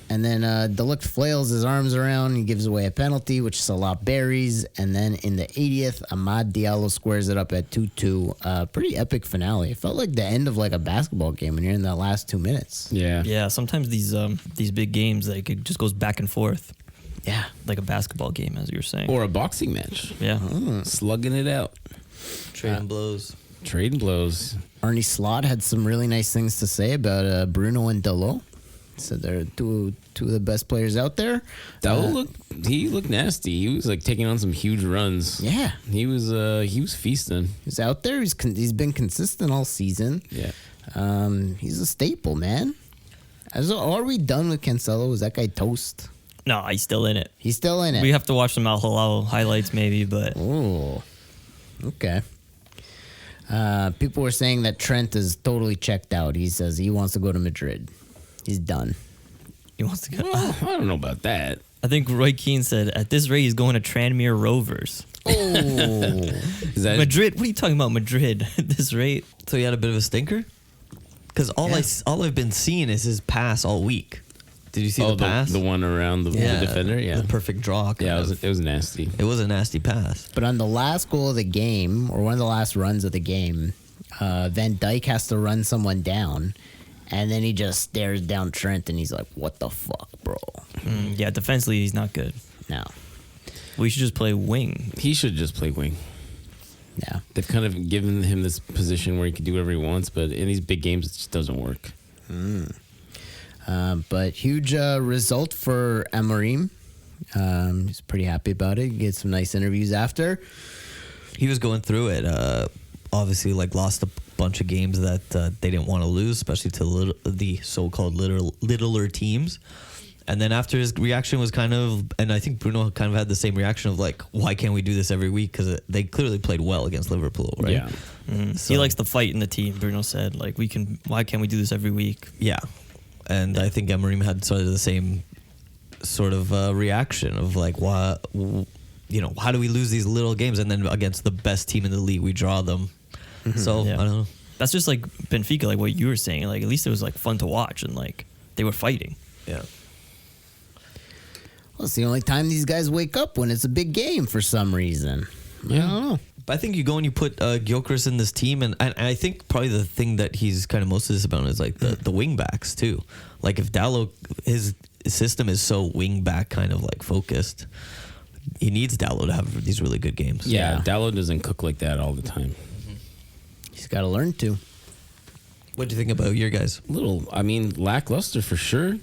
C: And then Deluxe flails his arms around. He gives away a penalty, which Salah buries. And then in the 80th, Amad Diallo squares it up at 2-2. Pretty epic finale. It felt like the end of like a basketball game when you're in that last 2 minutes.
B: Yeah.
A: Yeah, sometimes these big games, like, it just goes back and forth.
C: Yeah.
A: Like a basketball game, as you were saying.
B: Or a boxing match.
A: Yeah.
B: Slugging it out.
D: Trading blows.
B: Trading blows.
C: Arnie Slot had some really nice things to say about Bruno and Dalot. Said they're two of the best players out there.
B: He looked nasty. He was like taking on some huge runs.
C: Yeah,
B: he was feasting.
C: He's out there. He's been consistent all season.
B: Yeah,
C: he's a staple, man. Are we done with Cancelo? Is that guy toast?
A: No, he's still in it.
C: He's still in it.
A: We have to watch some Al Hilal highlights maybe, but...
C: Oh, okay. People were saying that Trent is totally checked out. He says he wants to go to Madrid. He's done.
A: He wants to go...
B: Well, I don't know about that.
A: I think Roy Keane said, at this rate, he's going to Tranmere Rovers.
C: Oh.
B: Is that
A: Madrid? What are you talking about, Madrid? At this rate?
D: So he had a bit of a stinker? Because all I've been seeing is his pass all week. Did you see the pass?
B: The one around the defender? Yeah.
D: The perfect draw.
B: Yeah, it was nasty.
D: It was a nasty pass.
C: But on the last goal of the game, or one of the last runs of the game, Van Dijk has to run someone down, and then he just stares down Trent, and he's like, what the fuck, bro?
A: Yeah, defensively, he's not good.
C: No.
A: We should just play wing.
B: He should just play wing.
C: Yeah.
B: They've kind of given him this position where he can do whatever he wants, but in these big games, it just doesn't work.
C: But huge result for Amorim. He's pretty happy about it. He gets some nice interviews after.
D: He was going through it. Obviously, like, lost a bunch of games that they didn't want to lose, especially to the so-called littler teams. And then after, his reaction was kind of, and I think Bruno kind of had the same reaction of like, why can't we do this every week? Because they clearly played well against Liverpool, right?
B: Yeah.
A: He likes the fight in the team. Bruno said, like, why can't we do this every week?
D: Yeah. And I think Amorim had sort of the same sort of reaction of like, why, how do we lose these little games? And then against the best team in the league, we draw them. So,
A: Yeah.
D: I don't know.
A: That's just like Benfica, like what you were saying. Like, at least it was like fun to watch and like they were fighting.
D: Yeah.
C: Well, it's the only time these guys wake up when it's a big game for some reason.
B: Yeah.
C: I don't know.
D: But I think you go and you put Gyökeres in this team, and I think probably the thing that he's kind of most disappointed is like the wing backs too. Like if Dalot, his system is so wing back kind of like focused, he needs Dalot to have these really good games.
B: Yeah, Dalot doesn't cook like that all the time.
C: He's got to learn to.
D: What do you think about your guys?
B: Lackluster for sure.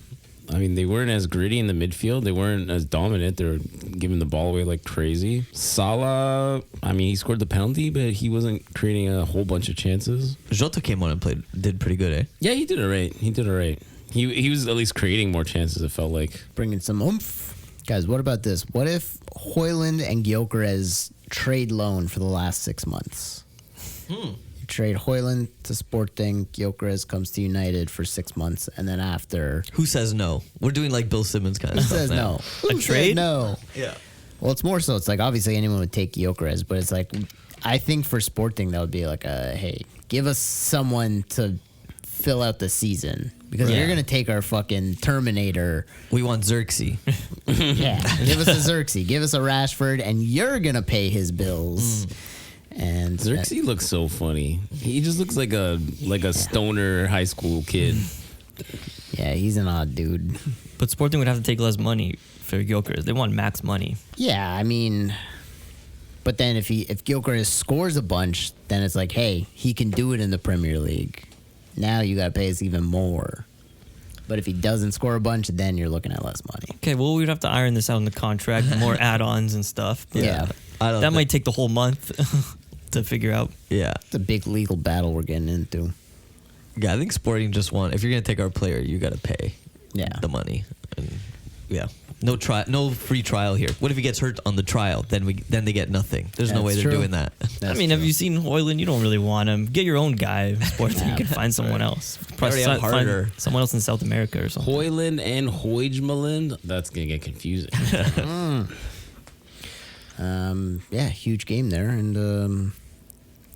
B: I mean, they weren't as gritty in the midfield. They weren't as dominant. They were giving the ball away like crazy. Salah, he scored the penalty, but he wasn't creating a whole bunch of chances.
D: Jota came on and did pretty good, eh?
B: Yeah, he did all right. He was at least creating more chances, it felt like.
C: Bringing some oomph. Guys, what about this? What if Højlund and Gyökeres trade loan for the last 6 months? You trade Højlund to Sporting, Gyökeres comes to United for 6 months, and then after...
D: Who says no? We're doing like Bill Simmons kind of
C: Who
D: stuff
C: says
D: now.
C: no? Who said
A: trade?
C: no?
D: Yeah.
C: Well, it's more so, it's like obviously anyone would take Gyökeres, but it's like, I think for Sporting that would be like a, hey, give us someone to fill out the season because
D: Yeah.
C: you're gonna take our fucking Terminator.
D: We want Xerxes.
C: Yeah, give us a Xerxes, give us a Rashford, and you're gonna pay his bills. And
B: Xerxes looks so funny. He just looks like a stoner high school kid.
C: yeah, he's an odd dude.
A: But Sporting would have to take less money for Gyökeres. They want max money.
C: Yeah, I mean, but then if Gyökeres scores a bunch, then it's like, hey, he can do it in the Premier League. Now you gotta pay us even more. But if he doesn't score a bunch, then you're looking at less money.
A: Okay, well, we'd have to iron this out in the contract, more add-ons and stuff. But
C: Yeah.
D: I don't
A: that
D: thi-
A: might take the whole month to figure out.
D: Yeah.
C: It's a big legal battle we're getting into.
D: Yeah, I think Sporting just want, if you're going to take our player, you got to pay
C: Yeah.
D: the money. And yeah. No free trial here. What if he gets hurt on the trial? Then they get nothing. There's no
C: That's
D: way they're
C: true.
D: doing that.
A: I mean, have you seen Hoyland? You don't really want him. Get your own guy. Sporting, you can find someone else.
D: already have
A: find
D: Harder.
A: someone else in South America or something.
B: Hoyland and Hoijmalen, that's gonna get confusing.
C: Yeah, huge game there, and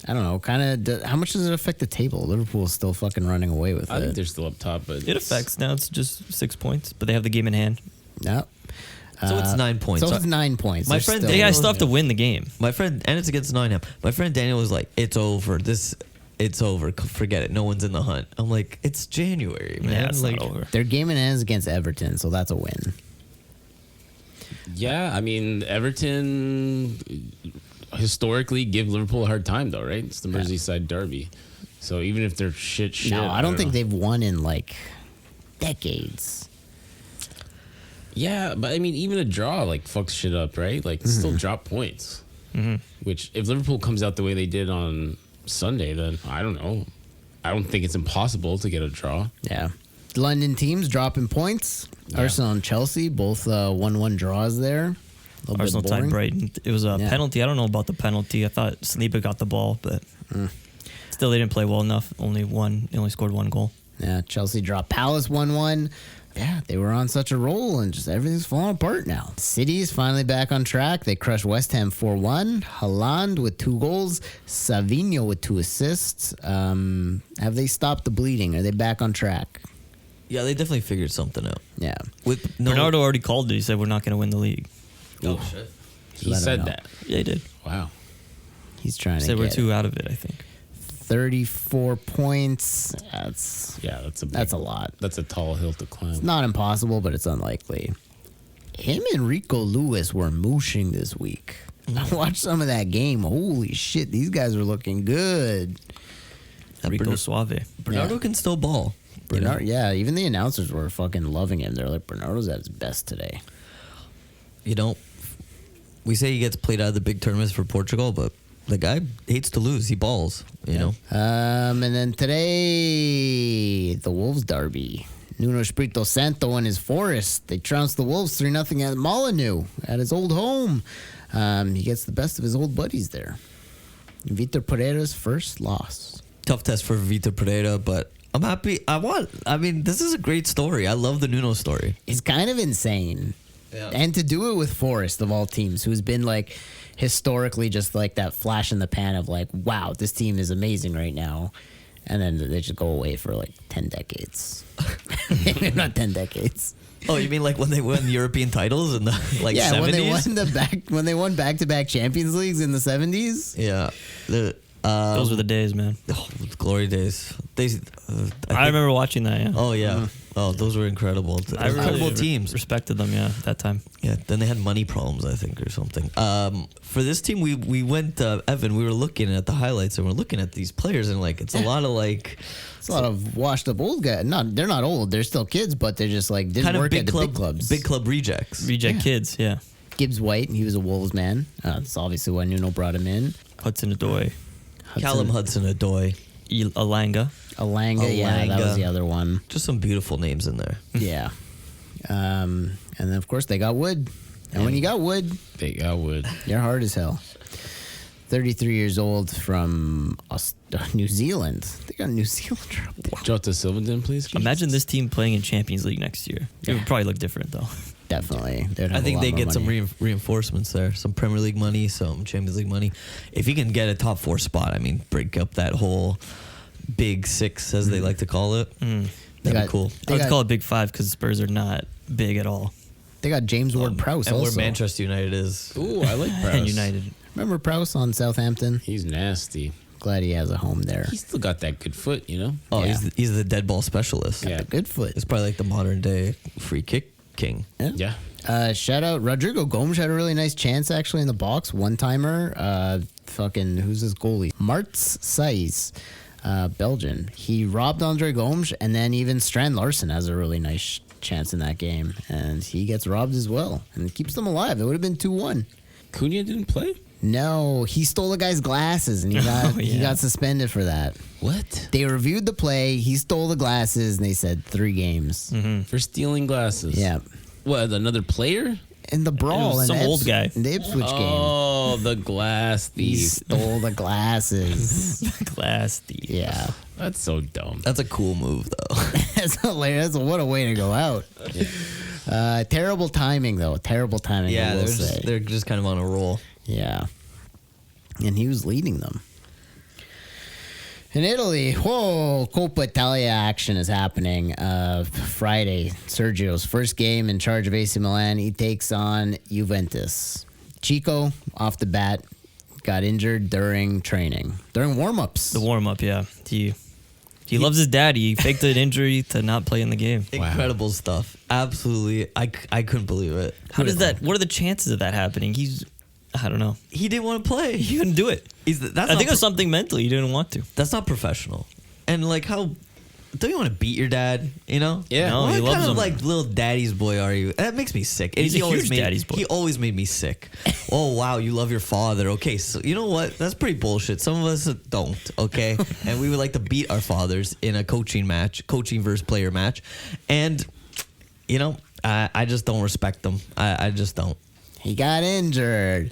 C: I don't know, kind of. How much does it affect the table? Liverpool's still fucking running away with
B: I think
C: it.
B: they're still up top, but
A: It affects now. It's just 6 points, but they have the game in hand.
C: No.
D: So it's 9 points.
C: So it's 9 points.
D: My
C: They're
D: friend
C: still-
A: They
D: Daniel-
A: guys still have to win the game.
D: My friend, and it's against Nottingham. My friend Daniel was like, "It's over. It's over. Forget it. No one's in the hunt." I'm like, "It's January, man.
A: Yeah, it's
D: like,
A: not over.
C: Their game in hand is against Everton, so that's a win.
B: yeah, I mean Everton historically give Liverpool a hard time though, right? It's the Merseyside derby. So even if they're shit,
C: No, I don't think
B: know.
C: they've won in like decades.
B: Yeah, but I mean, even a draw like fucks shit up, right? Like still drop points. Which if Liverpool comes out the way they did on Sunday, then I don't know. I don't think it's impossible to get a draw.
C: Yeah. London teams dropping points. Arsenal and Chelsea both 1-1 draws there. A little
A: Arsenal
C: bit
A: tied
C: boring.
A: Brighton. It was a
C: Yeah.
A: penalty. I don't know about the penalty. I thought Saliba got the ball, but still they didn't play well enough. They only scored 1 goal.
C: Yeah, Chelsea dropped Palace 1-1. Yeah, they were on such a roll and just everything's falling apart now. City is finally back on track. They crushed West Ham 4-1. Haaland with 2 goals. Savinho with 2 assists. Have they stopped the bleeding? Are they back on track?
D: yeah, they definitely figured something out.
C: Yeah.
D: With no,
A: Bernardo already called it. He said we're not going to win the league.
D: oh shit.
B: He
C: Let 'em
B: said
C: know.
B: that.
A: Yeah, he did.
B: Wow.
C: He's trying
A: He
C: to
A: said we're
C: get
A: 2 out of it, I think.
C: 34 points. That's
B: That's
C: a lot.
B: That's a tall hill to climb.
C: It's not impossible, but it's unlikely. Him and Rico Lewis were mooshing this week. I watched some of that game. Holy shit, these guys are looking good.
A: Rico Suave.
D: Bernardo
C: Yeah.
D: can still ball. you know?
C: Bernard, yeah, even the announcers were fucking loving him. They're like, Bernardo's at his best today.
D: You know, we say he gets played out of the big tournaments for Portugal, but the guy hates to lose. He balls. You know.
C: And then today, the Wolves derby. Nuno Espirito Santo and his Forest. They trounced the Wolves 3-0 at Molineux, at his old home. He gets the best of his old buddies there. Vitor Pereira's first loss.
D: Tough test for Vitor Pereira, but I'm happy. I mean, this is a great story. I love the Nuno story.
C: It's kind of insane.
D: Yeah.
C: And to do it with Forest, of all teams, who's been like historically just like that flash in the pan of like, wow, this team is amazing right now. And then they just go away for like 10 decades. Maybe not 10 decades.
D: Oh, you mean like when they won European titles in the like
C: Yeah,
D: 70s?
C: when they won back-to-back Champions Leagues in the 70s.
D: Yeah.
A: Those were the days, man.
D: Oh, glory days. They.
A: I remember watching that, yeah.
D: Oh yeah. Oh, those were incredible.
A: I really
D: Incredible teams.
A: respected them, yeah, at that time.
D: Yeah. Then they had money problems, I think, or something. For this team, we went. Evan, we were looking at the highlights and we're looking at these players and like it's a lot of like.
C: It's a lot of washed-up old guys. They're not old. They're still kids, but they're just like didn't
D: Kind of
C: work
D: big
C: at the
D: club,
C: big clubs.
D: big club rejects.
A: Reject
C: Yeah.
A: kids, yeah.
C: Gibbs White, he was a Wolves man. That's obviously why Nuno brought him in.
A: Hudson Odoi,
D: Callum Hudson-Odoi.
A: Alanga.
C: Alanga, yeah, that was the other one.
D: Just some beautiful names in there.
C: Yeah. And then, of course, they got Wood. And when you got Wood,
B: They got wood.
C: you're hard as hell. 33 years old from New Zealand. They got a New Zealander up there.
B: Jota Silverton, please.
A: Imagine this team playing in Champions League next year. It would probably look different, though.
C: Definitely. They'd have
D: I
C: a
D: think
C: lot
D: they
C: more
D: get some
C: money.
D: reinforcements there. Some Premier League money, some Champions League money. If he can get a top 4 spot, I mean, break up that whole big six, as they like to call it. That'd
C: They
D: be
C: got-
D: cool.
C: They
A: I would
C: got-
A: call it Big Five because Spurs are not big at all.
C: They got James Ward-Prowse
D: And
C: also.
D: where Manchester United is.
B: Ooh, I like Prowse.
A: And United.
C: Remember Prowse on Southampton?
B: He's nasty.
C: Glad he has a home there.
B: He's still got that good foot, you know?
D: Oh,
C: Yeah.
D: he's the dead ball specialist.
B: Yeah.
C: The good foot.
D: It's probably like the modern day free kick king.
B: Yeah.
C: Shout out Rodrigo Gomes had a really nice chance actually in the box. One timer. Fucking who's his goalie? Marts Saiz, Belgian. He robbed Andre Gomes, and then even Strand Larson has a really nice chance in that game, and he gets robbed as well, and it keeps them alive. It would have been 2-1.
B: Cunha didn't play?
C: No, he stole a guy's glasses, and he got suspended for that.
B: What?
C: They reviewed the play. He stole the glasses, and they said 3 games.
B: For stealing glasses?
C: Yeah.
B: What, another player?
C: In the brawl,
A: was
C: in
A: some old guy.
C: in the Ipswich game.
B: Oh, the glass
C: He
B: thief.
C: stole the glasses.
A: Glass thief.
C: Yeah.
B: That's so dumb.
D: That's a cool move, though.
C: That's hilarious. What a way to go out. Terrible timing, though. Terrible timing, I will say.
D: they're just kind of on a roll.
C: Yeah. And he was leading them. In Italy, whoa, Coppa Italia action is happening. Friday, Sergio's first game in charge of AC Milan. He takes on Juventus. Chico, off the bat, got injured during training, during warm-ups.
A: The warm up, yeah. He loves his dad. He faked an injury to not play in the game.
D: Incredible stuff. Absolutely. I couldn't believe it.
A: How does that? What are the chances of that happening? I don't know.
D: He didn't want to play.
A: He couldn't do it. I think it was something mental. He didn't want to.
D: That's not professional. And like, how don't you want to beat your dad? You know?
B: Yeah.
A: No,
D: What
A: he loves
D: kind of
A: him.
D: like little daddy's boy are you? That makes me sick. And
A: He's a
D: always
A: huge
D: made,
A: daddy's boy.
D: He always made me sick. Oh wow, you love your father. Okay, so you know what? That's pretty bullshit. Some of us don't. Okay, and we would like to beat our fathers in a coaching versus player match, and you know, I just don't respect them. I just don't.
C: He got injured.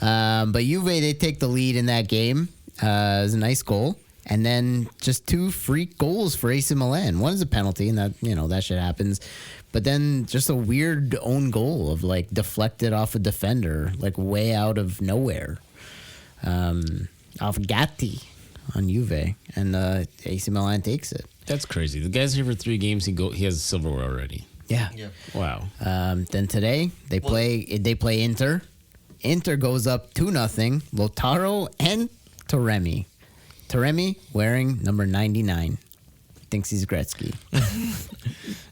C: But Juve, they take the lead in that game. It was a nice goal. And then just 2 freak goals for AC Milan. One is a penalty, and that shit happens. But then just a weird own goal of like deflected off a defender, like way out of nowhere. Off Gatti on Juve. And AC Milan takes it.
B: That's crazy. The guy's here for 3 games. He has silverware already.
C: Yeah.
B: Wow.
C: Then today they play Inter. Inter goes up 2-0. Lautaro and Taremi. Taremi wearing number 99. Thinks he's Gretzky.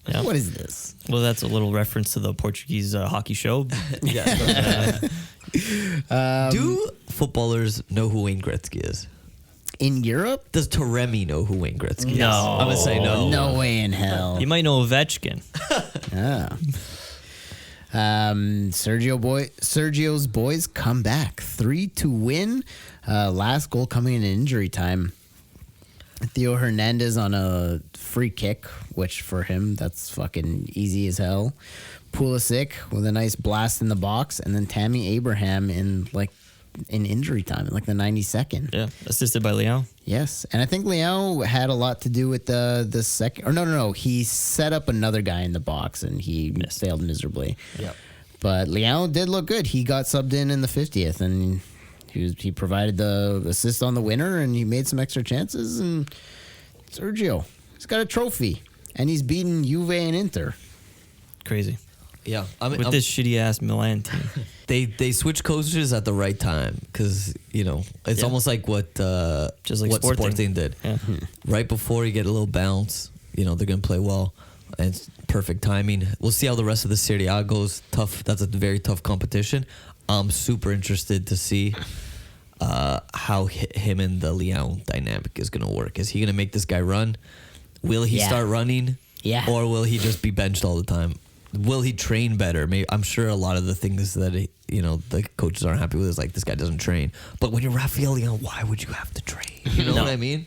A: Yeah.
C: What is this?
A: Well, that's a little reference to the Portuguese hockey show.
D: Yeah. Do footballers know who Wayne Gretzky is?
C: In Europe?
D: Does Taremi know who Wayne Gretzky is?
A: No.
D: I'm gonna say no.
C: No way in hell.
A: You might know Ovechkin.
C: Yeah. Sergio's boys come back 3-2 win. Last goal coming in injury time. Theo Hernandez on a free kick, which for him that's fucking easy as hell. Pulisic with a nice blast in the box, and then Tammy Abraham in injury time, in like the 92nd.
A: Yeah, assisted by Leão.
C: Yes, and I think Leão had a lot to do with the second. Or no. He set up another guy in the box, and he failed miserably.
D: Yeah.
C: But Leão did look good. He got subbed in the 50th, and he provided the assist on the winner, and he made some extra chances. And Sergio, he's got a trophy, and he's beaten Juve and Inter.
A: Crazy.
D: Yeah.
A: With this shitty ass Milan team.
D: They switch coaches at the right time because it's almost like what
A: Just like
D: what
A: Sporting
D: did.
A: Yeah.
D: Right before you get a little bounce, they're gonna play well, and it's perfect timing. We'll see how the rest of the Serie A goes. Tough. That's a very tough competition. I'm super interested to see how him and the Leão dynamic is gonna work. Is he gonna make this guy run? Will he start running?
C: Yeah.
D: Or will he just be benched all the time? Will he train better? Maybe, I'm sure a lot of the things that the coaches aren't happy with is like this guy doesn't train. But when you're Rafael Leão, why would you have to train? You know what I mean?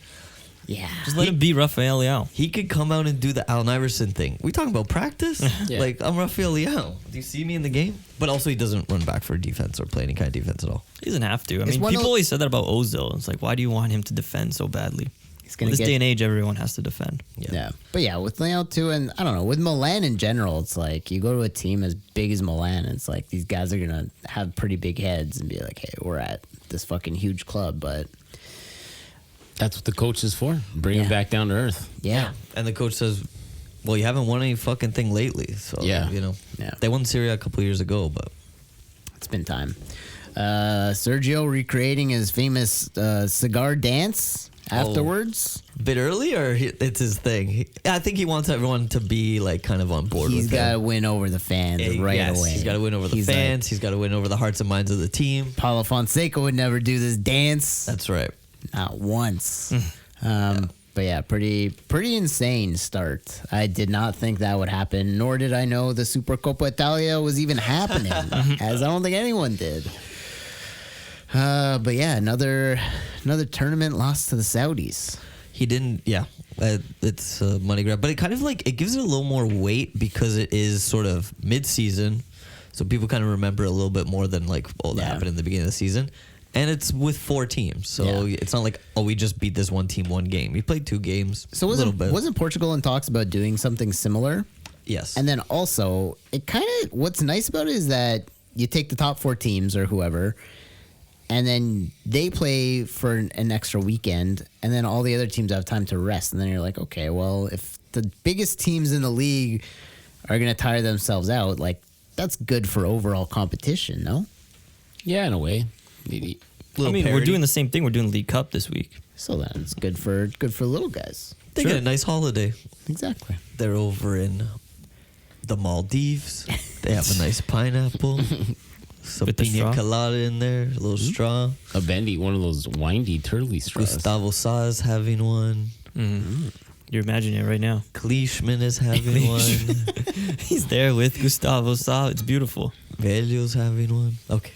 C: Yeah.
A: Just let him be Rafael Leão.
D: He could come out and do the Allen Iverson thing. We talking about practice?
B: Yeah.
D: Like, I'm Rafael Leão. Do you see me in the game? But also, he doesn't run back for defense or play any kind of defense at all.
A: He doesn't have to. I
C: It's
A: mean,
C: one
A: people
C: of-
A: always said that about Ozil. It's like, why do you want him to defend so badly?
C: He's
A: In
C: gonna
A: this
C: get
A: day and age, everyone has to defend.
C: Yeah. But yeah, with Leão too, and I don't know, with Milan in general, it's like you go to a team as big as Milan, and it's like these guys are gonna have pretty big heads and be like, hey, we're at this fucking huge club, but
B: That's what the coach is for. Bring him
C: Yeah.
B: back down to earth.
C: Yeah.
A: And the coach says, well, you haven't won any fucking thing lately. So,
B: Yeah.
A: you know,
C: Yeah.
A: they won Serie A a couple years ago, but
C: It's been time. Sergio recreating his famous cigar dance afterwards.
A: a bit early, or it's his thing? I think he wants everyone to be like kind of on board
C: He's
A: with
C: got to
A: him.
C: win over the fans right
A: Yes,
C: away.
A: He's got to win over the
C: He's
A: fans. He's got to win over the hearts and minds of the team.
C: Like, Paulo Fonseca would never do this dance.
A: That's right.
C: Not once. But yeah, pretty insane start. I did not think that would happen, nor did I know the Supercoppa Italia was even happening, as I don't think anyone did. But yeah, another tournament lost to the Saudis.
A: He didn't. Yeah, it's a money grab, but it kind of like it gives it a little more weight because it is sort of mid-season, so people kind of remember a little bit more than like that
C: Yeah.
A: happened in the beginning of the season. And it's with 4 teams, so
C: Yeah.
A: it's not like we just beat this one team one game. We played 2 games.
C: So
A: a little bit.
C: wasn't Portugal in talks about doing something similar?
A: Yes.
C: And then also, it kind of what's nice about it is that you take the top 4 teams or whoever, and then they play for an extra weekend, and then all the other teams have time to rest. And then you're like, okay, well, if the biggest teams in the league are going to tire themselves out, like that's good for overall competition, no?
B: Yeah, in a way.
A: Little
E: we're
A: parody.
E: doing the same thing. We're doing League Cup this week.
C: So that's good for little guys.
A: They get a nice holiday.
C: Exactly.
A: They're over in the Maldives. They have a nice pineapple, some
E: With the
A: pina
E: straw?
A: colada in there, a little straw.
B: A bendy, one of those windy, turtly straws.
A: Gustavo Sa is having one.
E: You're imagining it right now.
A: Klishman is having one.
E: He's there with Gustavo Sa. It's beautiful.
A: Velio's having one. Okay.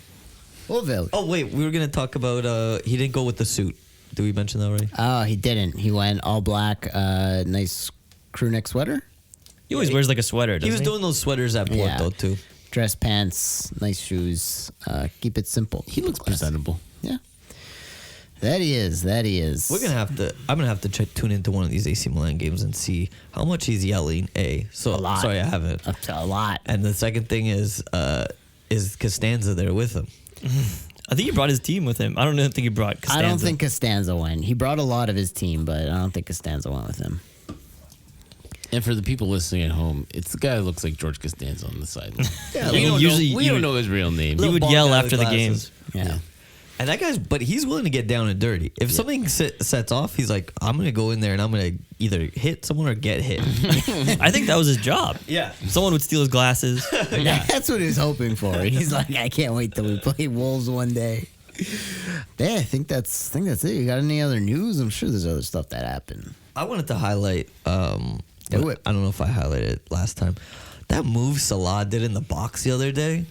C: Well,
A: Oh wait, we were gonna talk about. He didn't go with the suit. Did we mention that already?
C: oh, he didn't. He went all black, nice crew neck sweater,
E: He always wears like a sweater, doesn't
A: He was doing those sweaters at Porto
C: Yeah.
A: too.
C: dress pants, nice shoes. Keep it simple.
B: He looks presentable.
C: Yeah. That he is. That he is.
A: We're gonna have to. I'm gonna have to tune into one of these AC Milan games and see how much he's yelling. So
C: A lot.
A: sorry, I haven't.
C: Up to a lot.
A: And the second thing is Costanza there with him?
E: I think he brought his team with him. I don't think he brought Costanza.
C: I don't think Costanza went. He brought a lot of his team, but I don't think Costanza went with him.
B: And for the people listening at home, it's the guy that looks like George Costanza on the sideline.
E: Yeah,
B: we don't
E: usually
B: know, we
E: you
B: don't
E: would-
B: know his real name.
E: He
A: Little
E: would
A: bald
E: yell
A: guy
E: after
A: with
E: the games.
A: glasses.
C: Yeah.
A: And that guy's, but he's willing to get down and dirty. If something sets off, he's like, I'm gonna go in there and I'm gonna either hit someone or get hit.
E: I think that was his job.
A: Yeah.
E: Someone would steal his glasses.
C: That's what he was hoping for. He's like, I can't wait till we play Wolves one day. Yeah, I think that's it. You got any other news? I'm sure there's other stuff that happened.
A: I wanted to highlight.
C: Do it.
A: I don't know if I highlighted it last time. That move Salah did in the box the other day.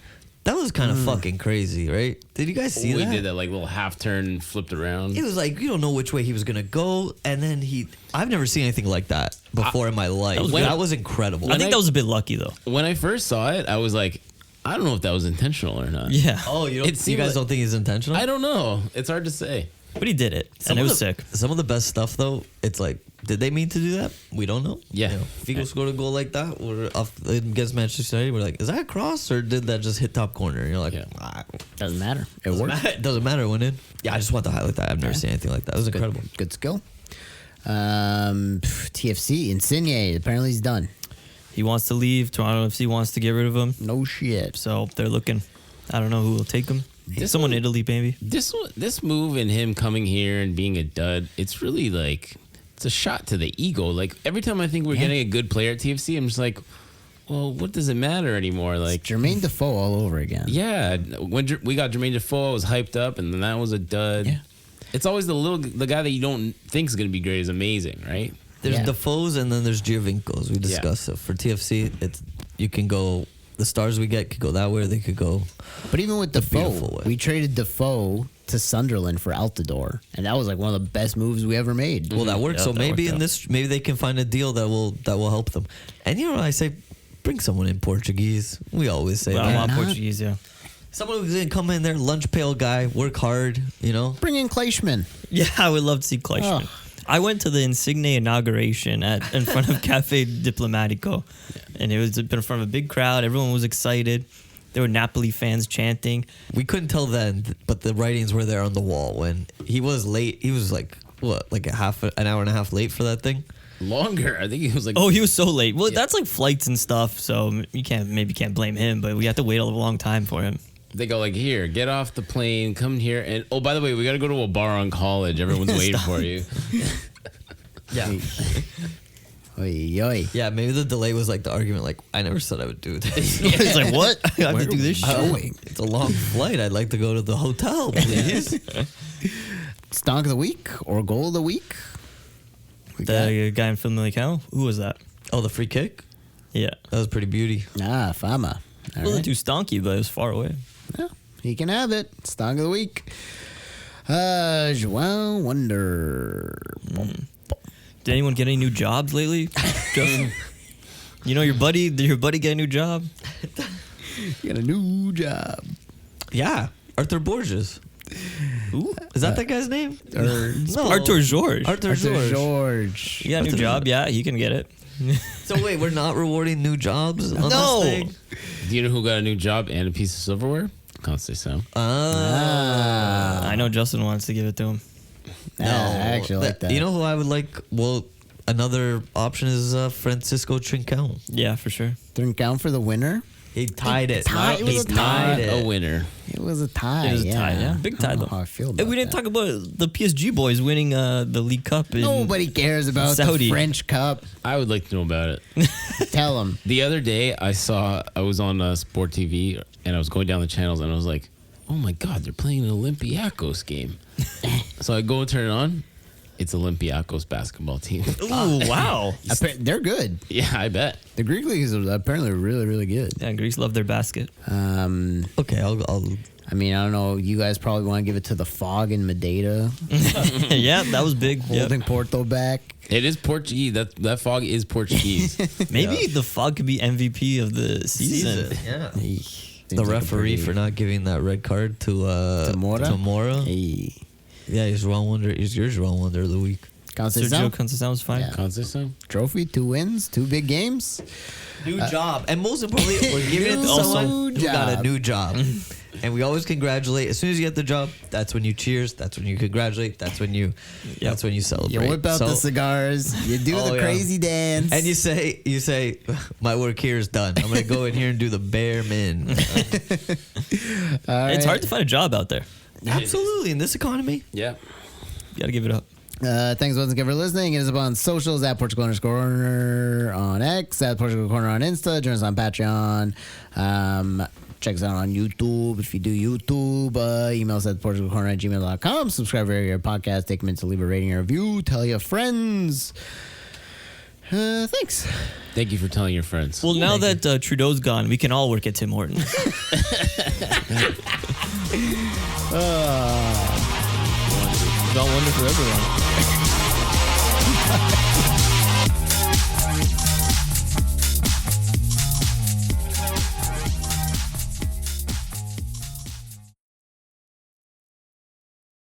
A: That was kind of fucking crazy, right? Did you guys see
B: we
A: that?
B: did that like little half turn, flipped around.
A: It was like you don't know which way he was gonna go, and then I've never seen anything like that before in my life. That was incredible.
E: I think that was a bit lucky though.
B: When I first saw it, I was like, I don't know if that was intentional or not.
E: Yeah.
A: Oh,
B: It
A: you
B: seemed
A: guys
B: like-
A: don't think he's intentional?
B: I don't know. It's hard to say.
E: But he did it. And it was sick.
A: Some of the best stuff though, it's like, did they mean to do that? We don't know.
B: Yeah.
A: You know, if Figo scored a goal like that, we're off against Manchester United, we're like, is that a cross or did that just hit top corner? And you're like,
B: Yeah.
C: Doesn't matter. It worked.
A: It doesn't matter when in. Yeah, I just want to highlight that. I've never seen anything like that. It was incredible.
C: Good skill. TFC, Insigne, apparently he's done.
E: He wants to leave. Toronto FC wants to get rid of him.
C: No shit.
E: So they're looking. I don't know who will take him. Someone in Italy, maybe.
B: This move and him coming here and being a dud, it's really like it's a shot to the ego. Like every time I think we're getting a good player at TFC, I'm just like, well, what does it matter anymore? Like,
C: Jermaine Defoe all over again.
B: yeah, when we got Jermaine Defoe, I was hyped up, and then that was a dud.
C: Yeah.
B: It's always the guy that you don't think is going to be great is amazing, right?
A: There's
C: Yeah.
A: Defoe's and then there's Giovinco's. We discussed it. For TFC, you can go. The stars we get could go that way, or they could go.
C: But even with
A: beautiful
C: Defoe,
A: way.
C: we traded Defoe to Sunderland for Altidore, and that was like one of the best moves we ever made.
A: Well, that worked.
E: Yeah,
A: So
E: that
A: maybe
E: worked
A: in
E: out.
A: this, maybe they can find a deal that will help them. And you know, I say, bring someone in Portuguese. We always say
E: Well, I
A: that.
E: want
C: not?
E: Portuguese, yeah.
A: Someone who's gonna come in there, lunch pail guy, work hard. You know.
C: Bring in Kleischman.
E: Yeah, I would love to see Kleischman.
C: Oh.
E: I went to the Insigne inauguration in front of Cafe Diplomatico, and it was in front of a big crowd. Everyone was excited. There were Napoli fans chanting.
A: We couldn't tell then, but the writings were there on the wall when he was late. He was like what, like an hour and a half late for that thing?
B: Longer. I think he was like.
E: Oh, he was so late. Well, that's like flights and stuff, so you can't blame him. But we have to wait a long time for him.
B: They go like, here, get off the plane, come here, and oh, by the way, we got to go to a bar on College. Everyone's waiting for you.
A: Yeah.
C: Oy, oy.
A: Yeah, maybe the delay was like the argument, like, I never said I would do this.
E: It's like, what? I have
C: Where
E: to do this
C: are we
E: shit.
C: going?
A: It's a long flight. I'd like to go to the hotel, please.
C: Stonk of the week or goal of the week? We got-
E: The guy in Conceicao, who was that?
A: Oh, the free kick?
E: Yeah.
A: That was pretty beauty.
C: Fama.
E: It
C: All
E: wasn't
C: right.
E: too stonky, but it was far away.
C: Yeah, he can have it. Stonk of the week. João Wonder.
E: Did anyone get any new jobs lately? Justin? You know, did your buddy get a new job?
C: He got a new job.
A: Yeah. Arthur Borges.
E: Ooh.
A: Is that guy's name? No.
E: Arthur George.
A: Arthur George.
C: George.
E: You got a new job? Yeah, he can get it.
A: So wait, we're not rewarding new jobs on
E: No.
A: this thing?
B: Do you know who got a new job and a piece of silverware? Conceicao.
E: I know Justin wants to give it to him.
C: I actually like that.
A: You know who I would like? Well, another option is Francisco Trincão.
E: Yeah, for sure.
C: Didn't count for the winner.
A: He tied it.
C: It was
A: He
C: a tie.
A: tied
B: A
A: it.
B: winner.
C: It was a tie.
E: It was a tie, yeah. Big tie,
C: I don't know
E: though.
C: how I feel
E: And
C: about
E: we didn't
C: that.
E: talk about the PSG boys winning the League Cup.
C: Nobody cares about
E: Saudi.
C: the French Cup.
B: I would like to know about it.
C: Tell them.
B: The other day, I was on Sport TV and I was going down the channels and I was like, oh my God, they're playing an Olympiacos game. So I go and turn it on. It's Olympiacos basketball team.
E: Ooh, wow.
C: They're good.
B: Yeah, I bet.
C: The Greek league is apparently really, really good.
E: Yeah, Greece loved their basket.
A: Okay, I'll
C: I mean, I don't know. You guys probably want to give it to the Fog in Madeira,
E: Yeah, that was big. Yeah.
C: holding Porto back.
B: It is Portuguese. That fog is Portuguese.
E: Maybe the Fog could be MVP of the season.
A: Yeah.
C: Seems
A: The
C: like a
A: referee
C: pretty-
A: for not giving that red card to
C: Mora?
A: Mora.
C: Hey,
A: Yeah, he's João Wonder. He's your João Wonder of the week.
E: Sergio
C: Conceicao,
E: Conceicao was fine.
C: Yeah.
B: Conceicao?
C: trophy, 2 wins, 2 big games.
A: New job, and most importantly, we're giving it to
C: New
A: someone who got a
C: job.
A: new job. And we always congratulate. As soon as you get the job, that's when you cheers. That's when you congratulate. That's when you celebrate.
C: You whip out
A: So-
C: the cigars. You do
A: Oh,
C: the
A: yeah.
C: crazy dance.
A: and you say, my work here is done. I'm gonna go in here and do the bare min.
E: It's hard to find a job out there.
A: Absolutely, in this economy.
B: Yeah.
E: You got to give it up.
C: Thanks once again for listening. Hit us up on socials at Portugal_Corner on X, at Portugal Corner on Insta. Join us on Patreon. Check us out on YouTube if you do YouTube. Email us at portugalcorner@gmail.com. Subscribe to your podcast. Take a minute to leave a rating and review. Tell your friends. Thanks.
B: Thank you for telling your friends.
E: Well, now that Trudeau's gone, we can all work at Tim Hortons. Don't wonder for everyone.